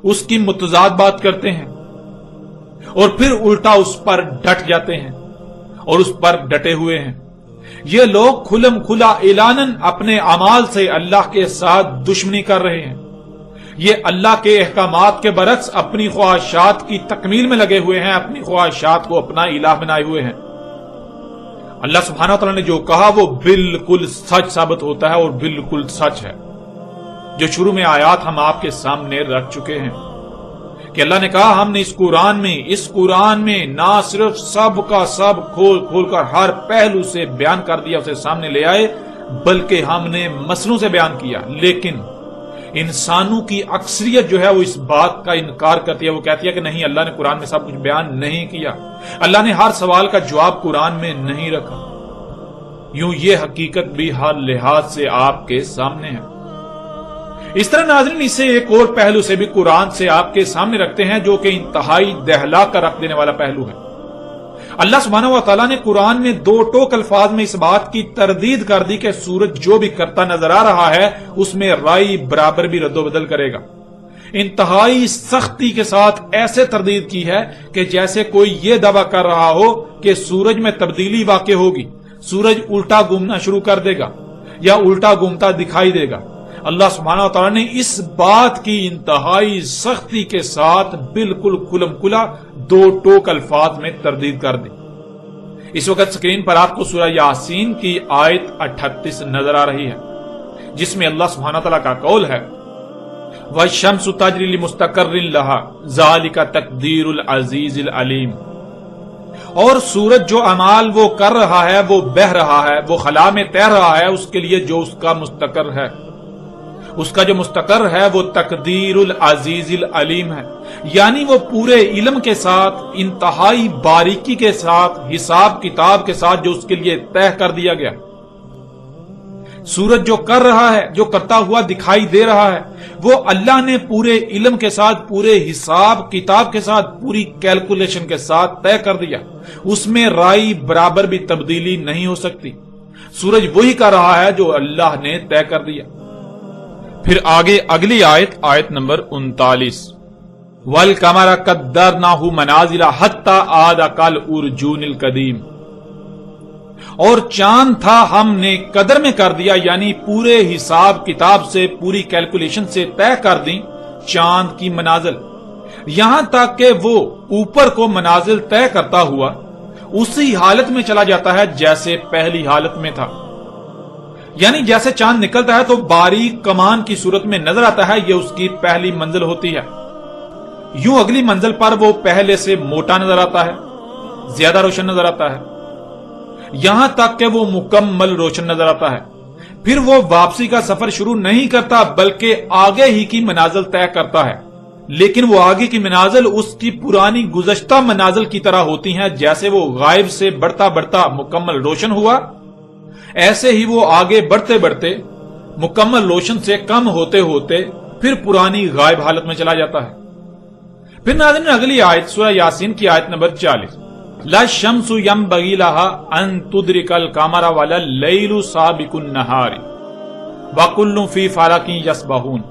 اس کی متضاد بات کرتے ہیں اور پھر الٹا اس پر ڈٹ جاتے ہیں اور اس پر ڈٹے ہوئے ہیں. یہ لوگ کھلم کھلا اعلاناً اپنے اعمال سے اللہ کے ساتھ دشمنی کر رہے ہیں. یہ اللہ کے احکامات کے برعکس اپنی خواہشات کی تکمیل میں لگے ہوئے ہیں، اپنی خواہشات کو اپنا الہ بنائے ہوئے ہیں. اللہ سبحانہ و تعالیٰ نے جو کہا وہ بالکل سچ ثابت ہوتا ہے اور بالکل سچ ہے. جو شروع میں آیات ہم آپ کے سامنے رکھ چکے ہیں کہ اللہ نے کہا ہم نے اس قرآن میں نہ صرف سب کا سب کھول کھول کر ہر پہلو سے بیان کر دیا، اسے سامنے لے آئے، بلکہ ہم نے مسئلوں سے بیان کیا. لیکن انسانوں کی اکثریت جو ہے وہ اس بات کا انکار کرتی ہے. وہ کہتی ہے کہ نہیں، اللہ نے قرآن میں سب کچھ بیان نہیں کیا، اللہ نے ہر سوال کا جواب قرآن میں نہیں رکھا. یوں یہ حقیقت بھی ہر لحاظ سے آپ کے سامنے ہے. اس طرح ناظرین اسے ایک اور پہلو سے بھی قرآن سے آپ کے سامنے رکھتے ہیں جو کہ انتہائی دہلا کر رکھ دینے والا پہلو ہے. اللہ سبحانہ و تعالیٰ نے قرآن میں دو ٹوک الفاظ میں اس بات کی تردید کر دی کہ سورج جو بھی کرتا نظر آ رہا ہے اس میں رائی برابر بھی رد و بدل کرے گا. انتہائی سختی کے ساتھ ایسے تردید کی ہے کہ جیسے کوئی یہ دعویٰ کر رہا ہو کہ سورج میں تبدیلی واقع ہوگی، سورج الٹا گھومنا شروع کر دے گا یا الٹا گھومتا دکھائی دے گا. اللہ سبحانہ و تعالیٰ نے اس بات کی انتہائی سختی کے ساتھ بالکل کھلم کھلا دو ٹوک الفاظ میں تردید کر دی. اس وقت سکرین پر آپ کو سورہ یاسین کی آیت 38 نظر آ رہی ہے جس میں اللہ سبحانہ و تعالیٰ کا قول ہے وَالشَّمْسُ تَجْرِي لِمُسْتَقَرٍّ لَهَا ذَلِكَ تَقْدِيرُ الْعَزِيزِ الْعَلِيمِ. اور سورج جو اعمال وہ کر رہا ہے، وہ بہ رہا ہے، وہ خلا میں تیر رہا ہے، اس کے لیے جو اس کا مستقر ہے، اس کا جو مستقر ہے وہ تقدیر العزیز العلیم ہے. یعنی وہ پورے علم کے ساتھ، انتہائی باریکی کے ساتھ، حساب کتاب کے ساتھ جو اس کے لیے طے کر دیا گیا. سورج جو کر رہا ہے، جو کرتا ہوا دکھائی دے رہا ہے، وہ اللہ نے پورے علم کے ساتھ، پورے حساب کتاب کے ساتھ، پوری کیلکولیشن کے ساتھ طے کر دیا. اس میں رائی برابر بھی تبدیلی نہیں ہو سکتی. سورج وہی کر رہا ہے جو اللہ نے طے کر دیا. پھر آگے اگلی آیت نمبر 39 وَالْقَمَرَ قَدَّرْنَاهُ مَنَازِلَ حَتَّى عَادَ كَالْعُرْجُونِ الْقَدِيمِ. اور چاند تھا ہم نے قدر میں کر دیا، یعنی پورے حساب کتاب سے، پوری کیلکولیشن سے طے کر دی چاند کی منازل، یہاں تک کہ وہ اوپر کو منازل طے کرتا ہوا اسی حالت میں چلا جاتا ہے جیسے پہلی حالت میں تھا. یعنی جیسے چاند نکلتا ہے تو باریک کمان کی صورت میں نظر آتا ہے، یہ اس کی پہلی منزل ہوتی ہے. یوں اگلی منزل پر وہ پہلے سے موٹا نظر آتا ہے، زیادہ روشن نظر آتا ہے، یہاں تک کہ وہ مکمل روشن نظر آتا ہے. پھر وہ واپسی کا سفر شروع نہیں کرتا بلکہ آگے ہی کی منازل طے کرتا ہے، لیکن وہ آگے کی منازل اس کی پرانی گزشتہ منازل کی طرح ہوتی ہیں. جیسے وہ غائب سے بڑھتا بڑھتا مکمل روشن ہوا، ایسے ہی وہ آگے بڑھتے بڑھتے مکمل روشن سے کم ہوتے ہوتے پھر پرانی غائب حالت میں چلا جاتا ہے. پھر ناظرین اگلی آیت سورہ یاسین کی آیت نمبر 40، لا الشمس ينبغي لها ان تدرك القمر ولا الليل سابق النهار وكل في فلك يسبحون.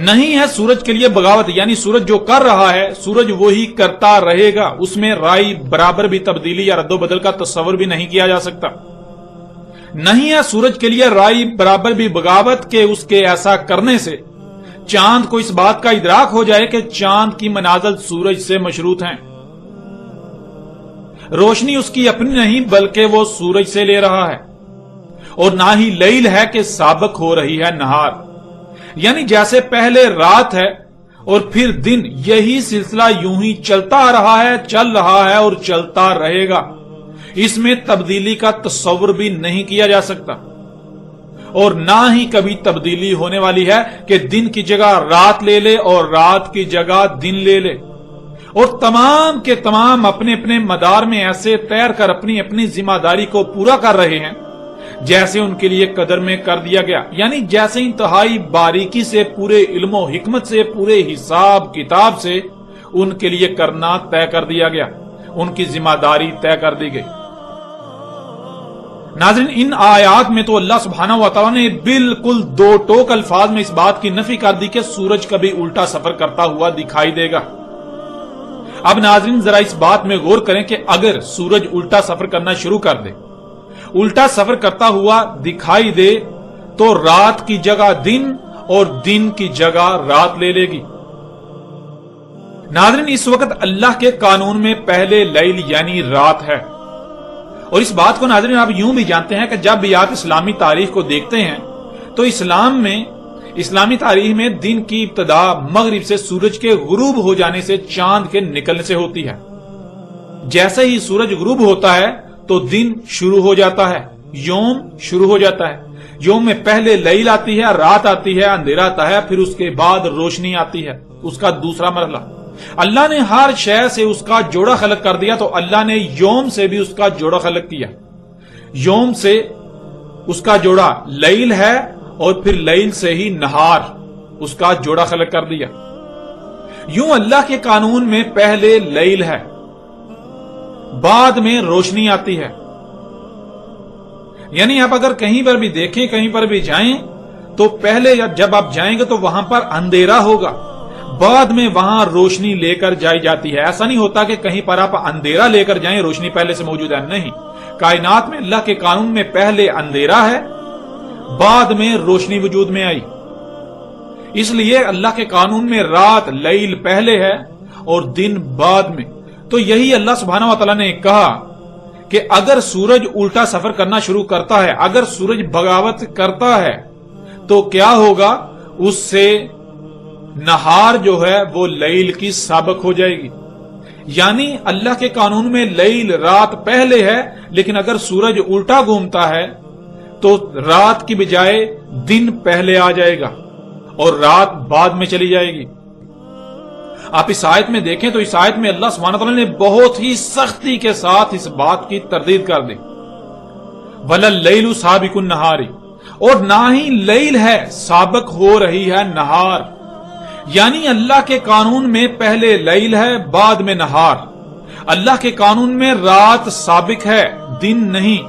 نہیں ہے سورج کے لیے بغاوت، یعنی سورج جو کر رہا ہے سورج وہی کرتا رہے گا، اس میں رائی برابر بھی تبدیلی یا رد و بدل کا تصور بھی نہیں کیا جا سکتا. نہیں ہے سورج کے لیے رائی برابر بھی بغاوت کہ اس کے ایسا کرنے سے چاند کو اس بات کا ادراک ہو جائے کہ چاند کی منازل سورج سے مشروط ہیں. روشنی اس کی اپنی نہیں بلکہ وہ سورج سے لے رہا ہے، اور نہ ہی لیل ہے کہ سابق ہو رہی ہے نہار. یعنی جیسے پہلے رات ہے اور پھر دن، یہی سلسلہ یوں ہی چلتا آ رہا ہے، چل رہا ہے اور چلتا رہے گا. اس میں تبدیلی کا تصور بھی نہیں کیا جا سکتا، اور نہ ہی کبھی تبدیلی ہونے والی ہے کہ دن کی جگہ رات لے لے اور رات کی جگہ دن لے لے. اور تمام کے تمام اپنے اپنے مدار میں ایسے تیر کر اپنی اپنی ذمہ داری کو پورا کر رہے ہیں جیسے ان کے لیے قدر میں کر دیا گیا. یعنی جیسے انتہائی باریکی سے، پورے علم و حکمت سے، پورے حساب کتاب سے ان کے لیے کرنا طے کر دیا گیا، ان کی ذمہ داری طے کر دی گئی. ناظرین ان آیات میں تو اللہ سبحانہ و تعالیٰ نے بالکل دو ٹوک الفاظ میں اس بات کی نفی کر دی کہ سورج کبھی الٹا سفر کرتا ہوا دکھائی دے گا. اب ناظرین ذرا اس بات میں غور کریں کہ اگر سورج الٹا سفر کرنا شروع کر دے، الٹا سفر کرتا ہوا دکھائی دے، تو رات کی جگہ دن اور دن کی جگہ رات لے لے گی. ناظرین اس وقت اللہ کے قانون میں پہلے لیل یعنی رات ہے. اور اس بات کو ناظرین آپ یوں بھی جانتے ہیں کہ جب بھی آپ اسلامی تاریخ کو دیکھتے ہیں تو اسلامی تاریخ میں دن کی ابتدا مغرب سے سورج کے غروب ہو جانے سے، چاند کے نکلنے سے ہوتی ہے. جیسے ہی سورج غروب ہوتا ہے تو دن شروع ہو جاتا ہے، یوم شروع ہو جاتا ہے. یوم میں پہلے لیل آتی ہے، رات آتی ہے، اندھیرا آتا ہے، پھر اس کے بعد روشنی آتی ہے، اس کا دوسرا مرحلہ. اللہ نے ہر شے سے اس کا جوڑا خلق کر دیا، تو اللہ نے یوم سے بھی اس کا جوڑا خلق کیا. یوم سے اس کا جوڑا لیل ہے اور پھر لیل سے ہی نہار، اس کا جوڑا خلق کر دیا. یوں اللہ کے قانون میں پہلے لیل ہے، بعد میں روشنی آتی ہے. یعنی آپ اگر کہیں پر بھی دیکھیں، کہیں پر بھی جائیں تو پہلے جب آپ جائیں گے تو وہاں پر اندھیرا ہوگا، بعد میں وہاں روشنی لے کر جائی جاتی ہے. ایسا نہیں ہوتا کہ کہیں پر آپ اندھیرا لے کر جائیں روشنی پہلے سے موجود ہے، نہیں. کائنات میں اللہ کے قانون میں پہلے اندھیرا ہے، بعد میں روشنی وجود میں آئی. اس لیے اللہ کے قانون میں رات لیل پہلے ہے اور دن بعد میں. تو یہی اللہ سبحانہ و تعالیٰ نے کہا کہ اگر سورج الٹا سفر کرنا شروع کرتا ہے، اگر سورج بغاوت کرتا ہے تو کیا ہوگا؟ اس سے نہار جو ہے وہ لیل کی سابق ہو جائے گی. یعنی اللہ کے قانون میں لیل رات پہلے ہے، لیکن اگر سورج الٹا گھومتا ہے تو رات کی بجائے دن پہلے آ جائے گا اور رات بعد میں چلی جائے گی. آپ اس آیت میں دیکھیں تو اس آیت میں اللہ سبحانہ وتعالی نے بہت ہی سختی کے ساتھ اس بات کی تردید کر دی. وَلَا اللَّيْلُ سَابِقُ النَّهَارِ، اور نہ ہی لیل ہے سابق ہو رہی ہے نہار. یعنی اللہ کے قانون میں پہلے لیل ہے، بعد میں نہار. اللہ کے قانون میں رات سابق ہے، دن نہیں.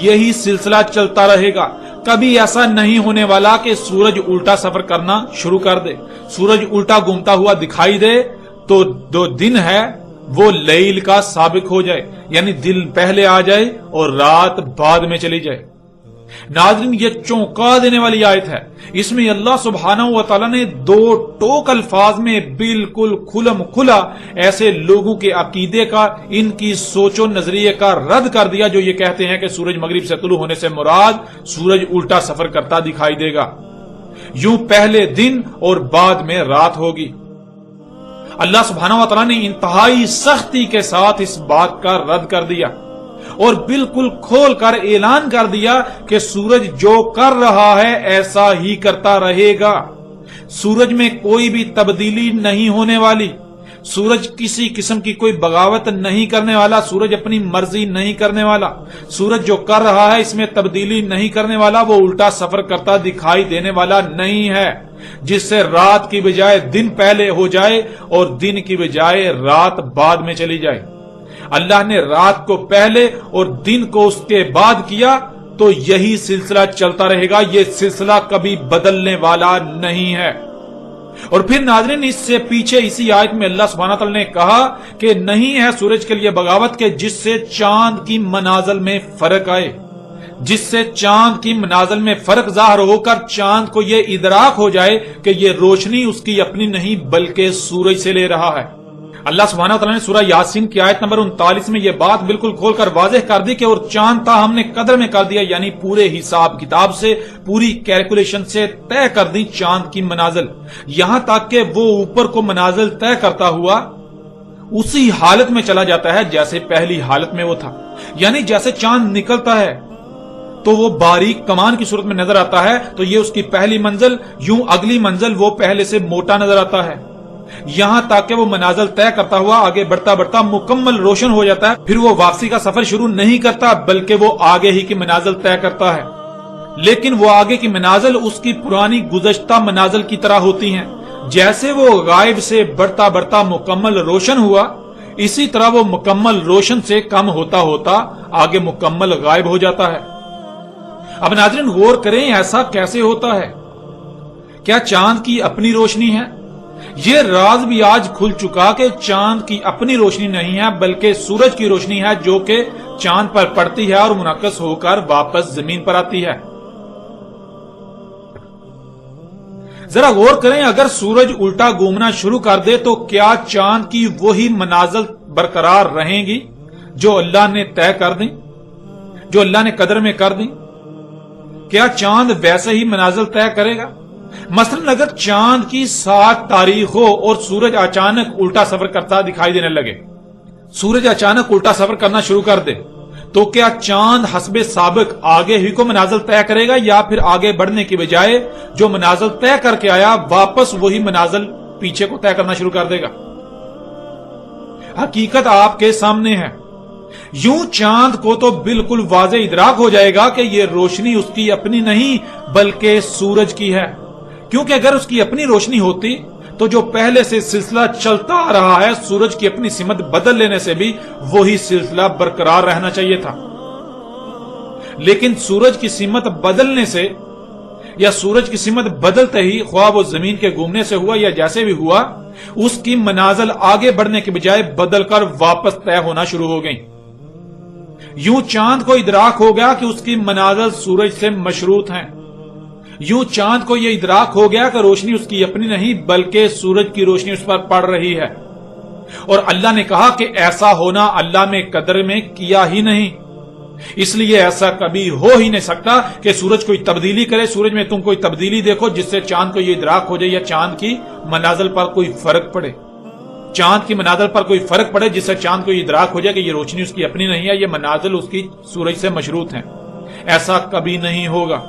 یہی سلسلہ چلتا رہے گا. کبھی ایسا نہیں ہونے والا کہ سورج الٹا سفر کرنا شروع کر دے، سورج الٹا گھومتا ہوا دکھائی دے تو جو دن ہے وہ لیل کا سابق ہو جائے، یعنی دن پہلے آ جائے اور رات بعد میں چلی جائے. ناظرین یہ چونکا دینے والی آیت ہے. اس میں اللہ سبحانہ و تعالیٰ نے دو ٹوک الفاظ میں بالکل کھلم کھلا ایسے لوگوں کے عقیدے کا، ان کی سوچ و نظریے کا رد کر دیا جو یہ کہتے ہیں کہ سورج مغرب سے طلوع ہونے سے مراد سورج الٹا سفر کرتا دکھائی دے گا، یوں پہلے دن اور بعد میں رات ہوگی. اللہ سبحانہ و تعالیٰ نے انتہائی سختی کے ساتھ اس بات کا رد کر دیا اور بالکل کھول کر اعلان کر دیا کہ سورج جو کر رہا ہے ایسا ہی کرتا رہے گا. سورج میں کوئی بھی تبدیلی نہیں ہونے والی، سورج کسی قسم کی کوئی بغاوت نہیں کرنے والا، سورج اپنی مرضی نہیں کرنے والا. سورج جو کر رہا ہے اس میں تبدیلی نہیں کرنے والا، وہ الٹا سفر کرتا دکھائی دینے والا نہیں ہے جس سے رات کی بجائے دن پہلے ہو جائے اور دن کی بجائے رات بعد میں چلی جائے. اللہ نے رات کو پہلے اور دن کو اس کے بعد کیا تو یہی سلسلہ چلتا رہے گا، یہ سلسلہ کبھی بدلنے والا نہیں ہے. اور پھر ناظرین اس سے پیچھے اسی آیت میں اللہ سبحانہ تعالی نے کہا کہ نہیں ہے سورج کے لیے بغاوت کے جس سے چاند کی منازل میں فرق آئے، جس سے چاند کی منازل میں فرق ظاہر ہو کر چاند کو یہ ادراک ہو جائے کہ یہ روشنی اس کی اپنی نہیں بلکہ سورج سے لے رہا ہے. اللہ سبحانہ وتعالی نے سورہ یاسین کی آیت نمبر 39 میں یہ بات بالکل کھول کر واضح کر دی کہ اور چاند تھا ہم نے قدر میں کر دیا، یعنی پورے حساب کتاب سے، پوری کیلکولیشن سے طے کر دی چاند کی منازل، یہاں تک کہ وہ اوپر کو منازل طے کرتا ہوا اسی حالت میں چلا جاتا ہے جیسے پہلی حالت میں وہ تھا. یعنی جیسے چاند نکلتا ہے تو وہ باریک کمان کی صورت میں نظر آتا ہے تو یہ اس کی پہلی منزل، یوں اگلی منزل وہ پہلے سے موٹا نظر آتا ہے، یہاں تک کہ وہ منازل طے کرتا ہوا آگے بڑھتا بڑھتا مکمل روشن ہو جاتا ہے. پھر وہ واپسی کا سفر شروع نہیں کرتا بلکہ وہ آگے ہی کی منازل طے کرتا ہے، لیکن وہ آگے کی منازل اس کی پرانی گزشتہ منازل کی طرح ہوتی ہیں. جیسے وہ غائب سے بڑھتا بڑھتا مکمل روشن ہوا، اسی طرح وہ مکمل روشن سے کم ہوتا ہوتا آگے مکمل غائب ہو جاتا ہے. اب ناظرین غور کریں ایسا کیسے ہوتا ہے؟ کیا چاند کی اپنی روشنی ہے؟ یہ راز بھی آج کھل چکا کہ چاند کی اپنی روشنی نہیں ہے بلکہ سورج کی روشنی ہے جو کہ چاند پر پڑتی ہے اور منعکس ہو کر واپس زمین پر آتی ہے. ذرا غور کریں اگر سورج الٹا گھومنا شروع کر دے تو کیا چاند کی وہی منازل برقرار رہیں گی جو اللہ نے طے کر دیں، جو اللہ نے قدر میں کر دیں؟ کیا چاند ویسے ہی منازل طے کرے گا؟ مثلا اگر چاند کی 7 تاریخ ہو اور سورج اچانک الٹا سفر کرتا دکھائی دینے لگے، سورج اچانک الٹا سفر کرنا شروع کر دے تو کیا چاند حسب سابق آگے ہی کو منازل طے کرے گا یا پھر آگے بڑھنے کی بجائے جو منازل طے کر کے آیا واپس وہی منازل پیچھے کو طے کرنا شروع کر دے گا؟ حقیقت آپ کے سامنے ہے. یوں چاند کو تو بالکل واضح ادراک ہو جائے گا کہ یہ روشنی اس کی اپنی نہیں بلکہ سورج کی ہے، کیونکہ اگر اس کی اپنی روشنی ہوتی تو جو پہلے سے سلسلہ چلتا آ رہا ہے سورج کی اپنی سمت بدل لینے سے بھی وہی سلسلہ برقرار رہنا چاہیے تھا. لیکن سورج کی سمت بدلنے سے یا سورج کی سمت بدلتے ہی خواہ وہ زمین کے گھومنے سے ہوا یا جیسے بھی ہوا، اس کی منازل آگے بڑھنے کے بجائے بدل کر واپس طے ہونا شروع ہو گئی. یوں چاند کو ادراک ہو گیا کہ اس کی منازل سورج سے مشروط ہیں، یوں چاند کو یہ ادراک ہو گیا کہ روشنی اس کی اپنی نہیں بلکہ سورج کی روشنی اس پر پڑ رہی ہے. اور اللہ نے کہا کہ ایسا ہونا اللہ نے قدر میں کیا ہی نہیں، اس لیے ایسا کبھی ہو ہی نہیں سکتا کہ سورج کوئی تبدیلی کرے، سورج میں تم کوئی تبدیلی دیکھو جس سے چاند کو یہ ادراک ہو جائے یا چاند کی منازل پر کوئی فرق پڑے، چاند کی منازل پر کوئی فرق پڑے جس سے چاند کو یہ ادراک ہو جائے کہ یہ روشنی اس کی اپنی نہیں ہے، یہ منازل اس کی سورج سے مشروط ہیں. ایسا کبھی نہیں ہوگا.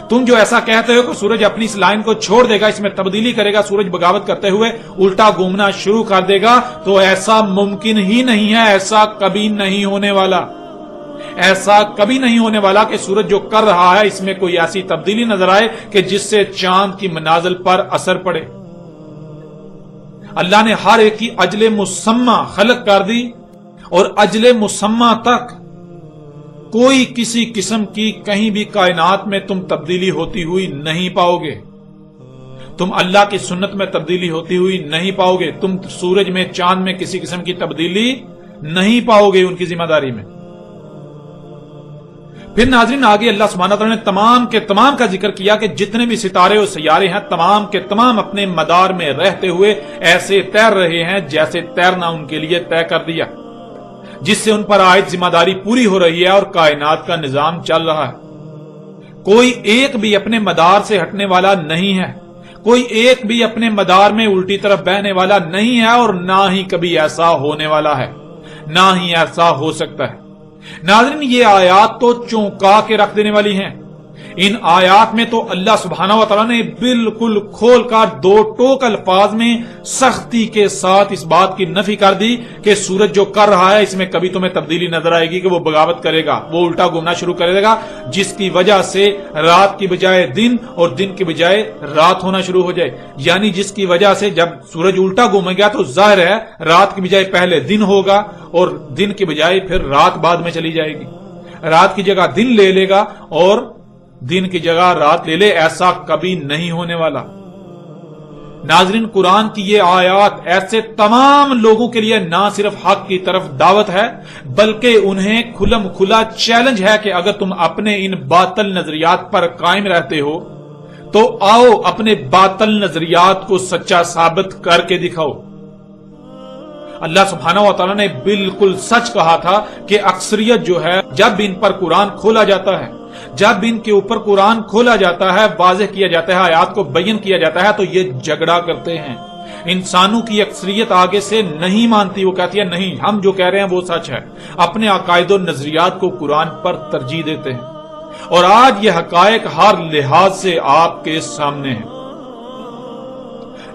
تم جو ایسا کہتے ہو کہ سورج اپنی اس لائن کو چھوڑ دے گا، اس میں تبدیلی کرے گا، سورج بغاوت کرتے ہوئے الٹا گھومنا شروع کر دے گا، تو ایسا ممکن ہی نہیں ہے، ایسا کبھی نہیں ہونے والا. ایسا کبھی نہیں ہونے والا کہ سورج جو کر رہا ہے اس میں کوئی ایسی تبدیلی نظر آئے کہ جس سے چاند کی منازل پر اثر پڑے. اللہ نے ہر ایک کی اجل مسمى خلق کر دی اور اجل مسمى تک کوئی کسی قسم کی کہیں بھی کائنات میں تم تبدیلی ہوتی ہوئی نہیں پاؤ گے. تم اللہ کی سنت میں تبدیلی ہوتی ہوئی نہیں پاؤ گے. تم سورج میں چاند میں کسی قسم کی تبدیلی نہیں پاؤ گے ان کی ذمہ داری میں. پھر ناظرین آگے اللہ سبحانہ تعالیٰ نے تمام کے تمام کا ذکر کیا کہ جتنے بھی ستارے اور سیارے ہیں تمام کے تمام اپنے مدار میں رہتے ہوئے ایسے تیر رہے ہیں جیسے تیرنا ان کے لیے طے کر دیا، جس سے ان پر عائد ذمہ داری پوری ہو رہی ہے اور کائنات کا نظام چل رہا ہے۔ کوئی ایک بھی اپنے مدار سے ہٹنے والا نہیں ہے، کوئی ایک بھی اپنے مدار میں الٹی طرف بہنے والا نہیں ہے، اور نہ ہی کبھی ایسا ہونے والا ہے، نہ ہی ایسا ہو سکتا ہے۔ ناظرین یہ آیات تو چونکا کے رکھ دینے والی ہیں۔ ان آیات میں تو اللہ سبحانہ و تعالیٰ نے بالکل کھول کر دو ٹوک الفاظ میں سختی کے ساتھ اس بات کی نفی کر دی کہ سورج جو کر رہا ہے اس میں کبھی تمہیں تبدیلی نظر آئے گی کہ وہ بغاوت کرے گا، وہ الٹا گھومنا شروع کرے گا، جس کی وجہ سے رات کی بجائے دن اور دن کی بجائے رات ہونا شروع ہو جائے۔ یعنی جس کی وجہ سے جب سورج الٹا گھومے گا تو ظاہر ہے رات کی بجائے پہلے دن ہوگا اور دن کی بجائے پھر رات بعد میں چلی جائے گی، رات کی جگہ دن لے لے گا اور دن کی جگہ رات لے لے، ایسا کبھی نہیں ہونے والا۔ ناظرین قرآن کی یہ آیات ایسے تمام لوگوں کے لیے نہ صرف حق کی طرف دعوت ہے بلکہ انہیں کھلم کھلا چیلنج ہے کہ اگر تم اپنے ان باطل نظریات پر قائم رہتے ہو تو آؤ اپنے باطل نظریات کو سچا ثابت کر کے دکھاؤ۔ اللہ سبحانہ و تعالیٰ نے بالکل سچ کہا تھا کہ اکثریت جو ہے جب ان پر قرآن کھولا جاتا ہے، جب ان کے اوپر قرآن کھولا جاتا ہے، واضح کیا جاتا ہے، آیات کو بیان کیا جاتا ہے تو یہ جھگڑا کرتے ہیں۔ انسانوں کی اکثریت آگے سے نہیں مانتی، وہ کہتی ہے نہیں ہم جو کہہ رہے ہیں وہ سچ ہے، اپنے عقائد و نظریات کو قرآن پر ترجیح دیتے ہیں، اور آج یہ حقائق ہر لحاظ سے آپ کے سامنے ہیں۔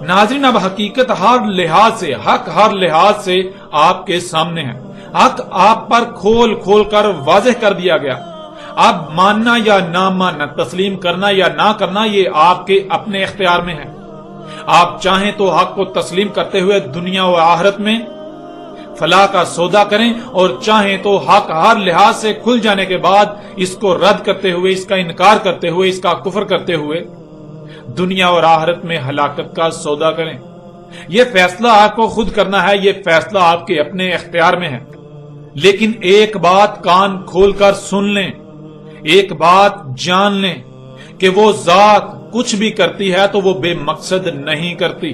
ناظرین اب حقیقت ہر لحاظ سے، حق ہر لحاظ سے آپ کے سامنے ہے، حق آپ پر کھول کھول کر واضح کر دیا گیا۔ اب ماننا یا نہ ماننا، تسلیم کرنا یا نہ کرنا یہ آپ کے اپنے اختیار میں ہے۔ آپ چاہیں تو حق کو تسلیم کرتے ہوئے دنیا و آخرت میں فلاح کا سودا کریں، اور چاہیں تو حق ہر لحاظ سے کھل جانے کے بعد اس کو رد کرتے ہوئے، اس کا انکار کرتے ہوئے، اس کا کفر کرتے ہوئے دنیا اور آخرت میں ہلاکت کا سودا کریں۔ یہ فیصلہ آپ کو خود کرنا ہے، یہ فیصلہ آپ کے اپنے اختیار میں ہے۔ لیکن ایک بات کان کھول کر سن لیں، ایک بات جان لیں کہ وہ ذات کچھ بھی کرتی ہے تو وہ بے مقصد نہیں کرتی۔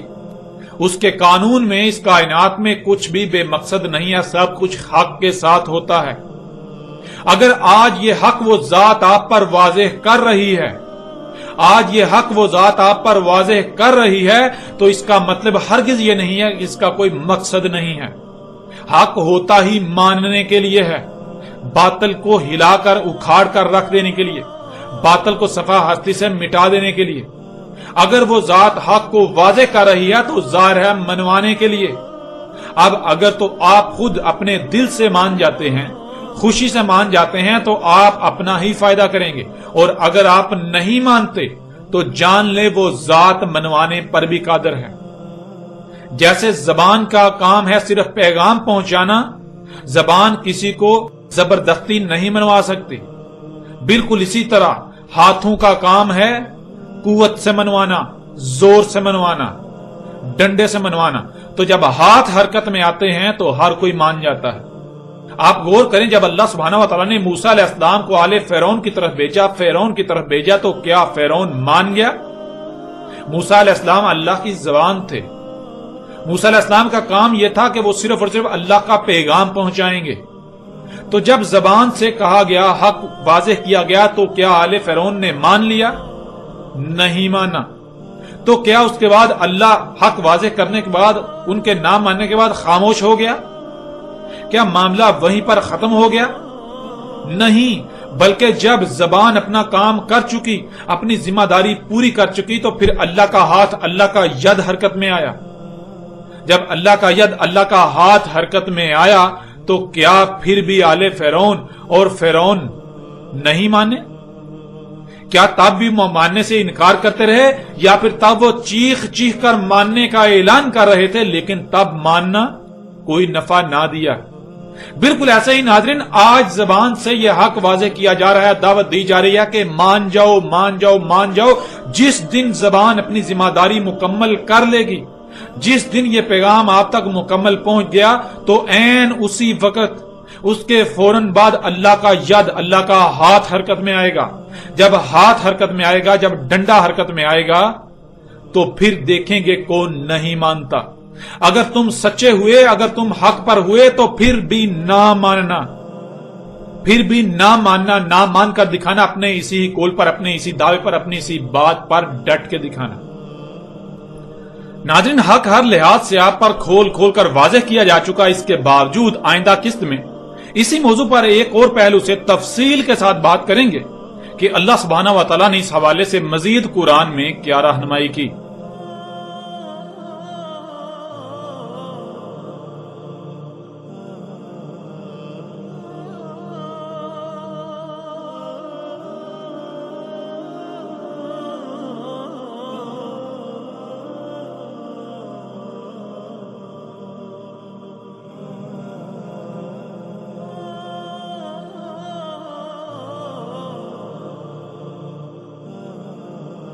اس کے قانون میں، اس کائنات میں کچھ بھی بے مقصد نہیں ہے، سب کچھ حق کے ساتھ ہوتا ہے۔ اگر آج یہ حق وہ ذات آپ پر واضح کر رہی ہے، آج یہ حق وہ ذات آپ پر واضح کر رہی ہے تو اس کا مطلب ہرگز یہ نہیں ہے کہ اس کا کوئی مقصد نہیں ہے۔ حق ہوتا ہی ماننے کے لیے ہے، باطل کو ہلا کر اکھاڑ کر رکھ دینے کے لیے، باطل کو صفحہ ہستی سے مٹا دینے کے لیے۔ اگر وہ ذات حق کو واضح کر رہی ہے تو ظاہر ہے منوانے کے لیے۔ اب اگر تو آپ خود اپنے دل سے مان جاتے ہیں، خوشی سے مان جاتے ہیں تو آپ اپنا ہی فائدہ کریں گے، اور اگر آپ نہیں مانتے تو جان لے وہ ذات منوانے پر بھی قادر ہے۔ جیسے زبان کا کام ہے صرف پیغام پہنچانا، زبان کسی کو زبردستی نہیں منوا سکتی، بالکل اسی طرح ہاتھوں کا کام ہے قوت سے منوانا، زور سے منوانا، ڈنڈے سے منوانا۔ تو جب ہاتھ حرکت میں آتے ہیں تو ہر کوئی مان جاتا ہے۔ آپ غور کریں، جب اللہ سبحانہ و تعالیٰ نے موسیٰ علیہ السلام کو آل فرعون کی طرف بھیجا، فرعون کی طرف بھیجا، تو کیا فرعون مان گیا؟ موسیٰ علیہ السلام اللہ کی زبان تھے، موسیٰ علیہ السلام کا کام یہ تھا کہ وہ صرف اور صرف اللہ کا پیغام پہنچائیں گے۔ تو جب زبان سے کہا گیا، حق واضح کیا گیا، تو کیا آل فرعون نے مان لیا؟ نہیں مانا۔ تو کیا اس کے بعد اللہ حق واضح کرنے کے بعد، ان کے نام ماننے کے بعد خاموش ہو گیا؟ کیا معاملہ وہیں پر ختم ہو گیا؟ نہیں، بلکہ جب زبان اپنا کام کر چکی، اپنی ذمہ داری پوری کر چکی، تو پھر اللہ کا ہاتھ، اللہ کا ید حرکت میں آیا۔ جب اللہ کا ید، اللہ کا ہاتھ حرکت میں آیا تو کیا پھر بھی آل فرعون اور فرعون نہیں مانے؟ کیا تب بھی ماننے سے انکار کرتے رہے، یا پھر تب وہ چیخ چیخ کر ماننے کا اعلان کر رہے تھے لیکن تب ماننا کوئی نفع نہ دیا؟ بالکل ایسے ہی ناظرین آج زبان سے یہ حق واضح کیا جا رہا ہے، دعوت دی جا رہی ہے کہ مان جاؤ، مان جاؤ، مان جاؤ۔ جس دن زبان اپنی ذمہ داری مکمل کر لے گی، جس دن یہ پیغام آپ تک مکمل پہنچ گیا، تو عین اسی وقت اس کے فوراً بعد اللہ کا ید، اللہ کا ہاتھ حرکت میں آئے گا۔ جب ہاتھ حرکت میں آئے گا، جب ڈنڈا حرکت میں آئے گا، تو پھر دیکھیں گے کون نہیں مانتا۔ اگر تم سچے ہوئے، اگر تم حق پر ہوئے تو پھر بھی نہ ماننا، پھر بھی نہ ماننا، نہ مان کر دکھانا، اپنے اسی قول پر، اپنے اسی دعوے پر، اپنی اسی بات پر ڈٹ کے دکھانا۔ ناظرین، حق ہر لحاظ سے آپ پر کھول کھول کر واضح کیا جا چکا، اس کے باوجود آئندہ قسط میں اسی موضوع پر ایک اور پہلو سے تفصیل کے ساتھ بات کریں گے کہ اللہ سبحانہ و تعالیٰ نے اس حوالے سے مزید قرآن میں کیا رہنمائی کی۔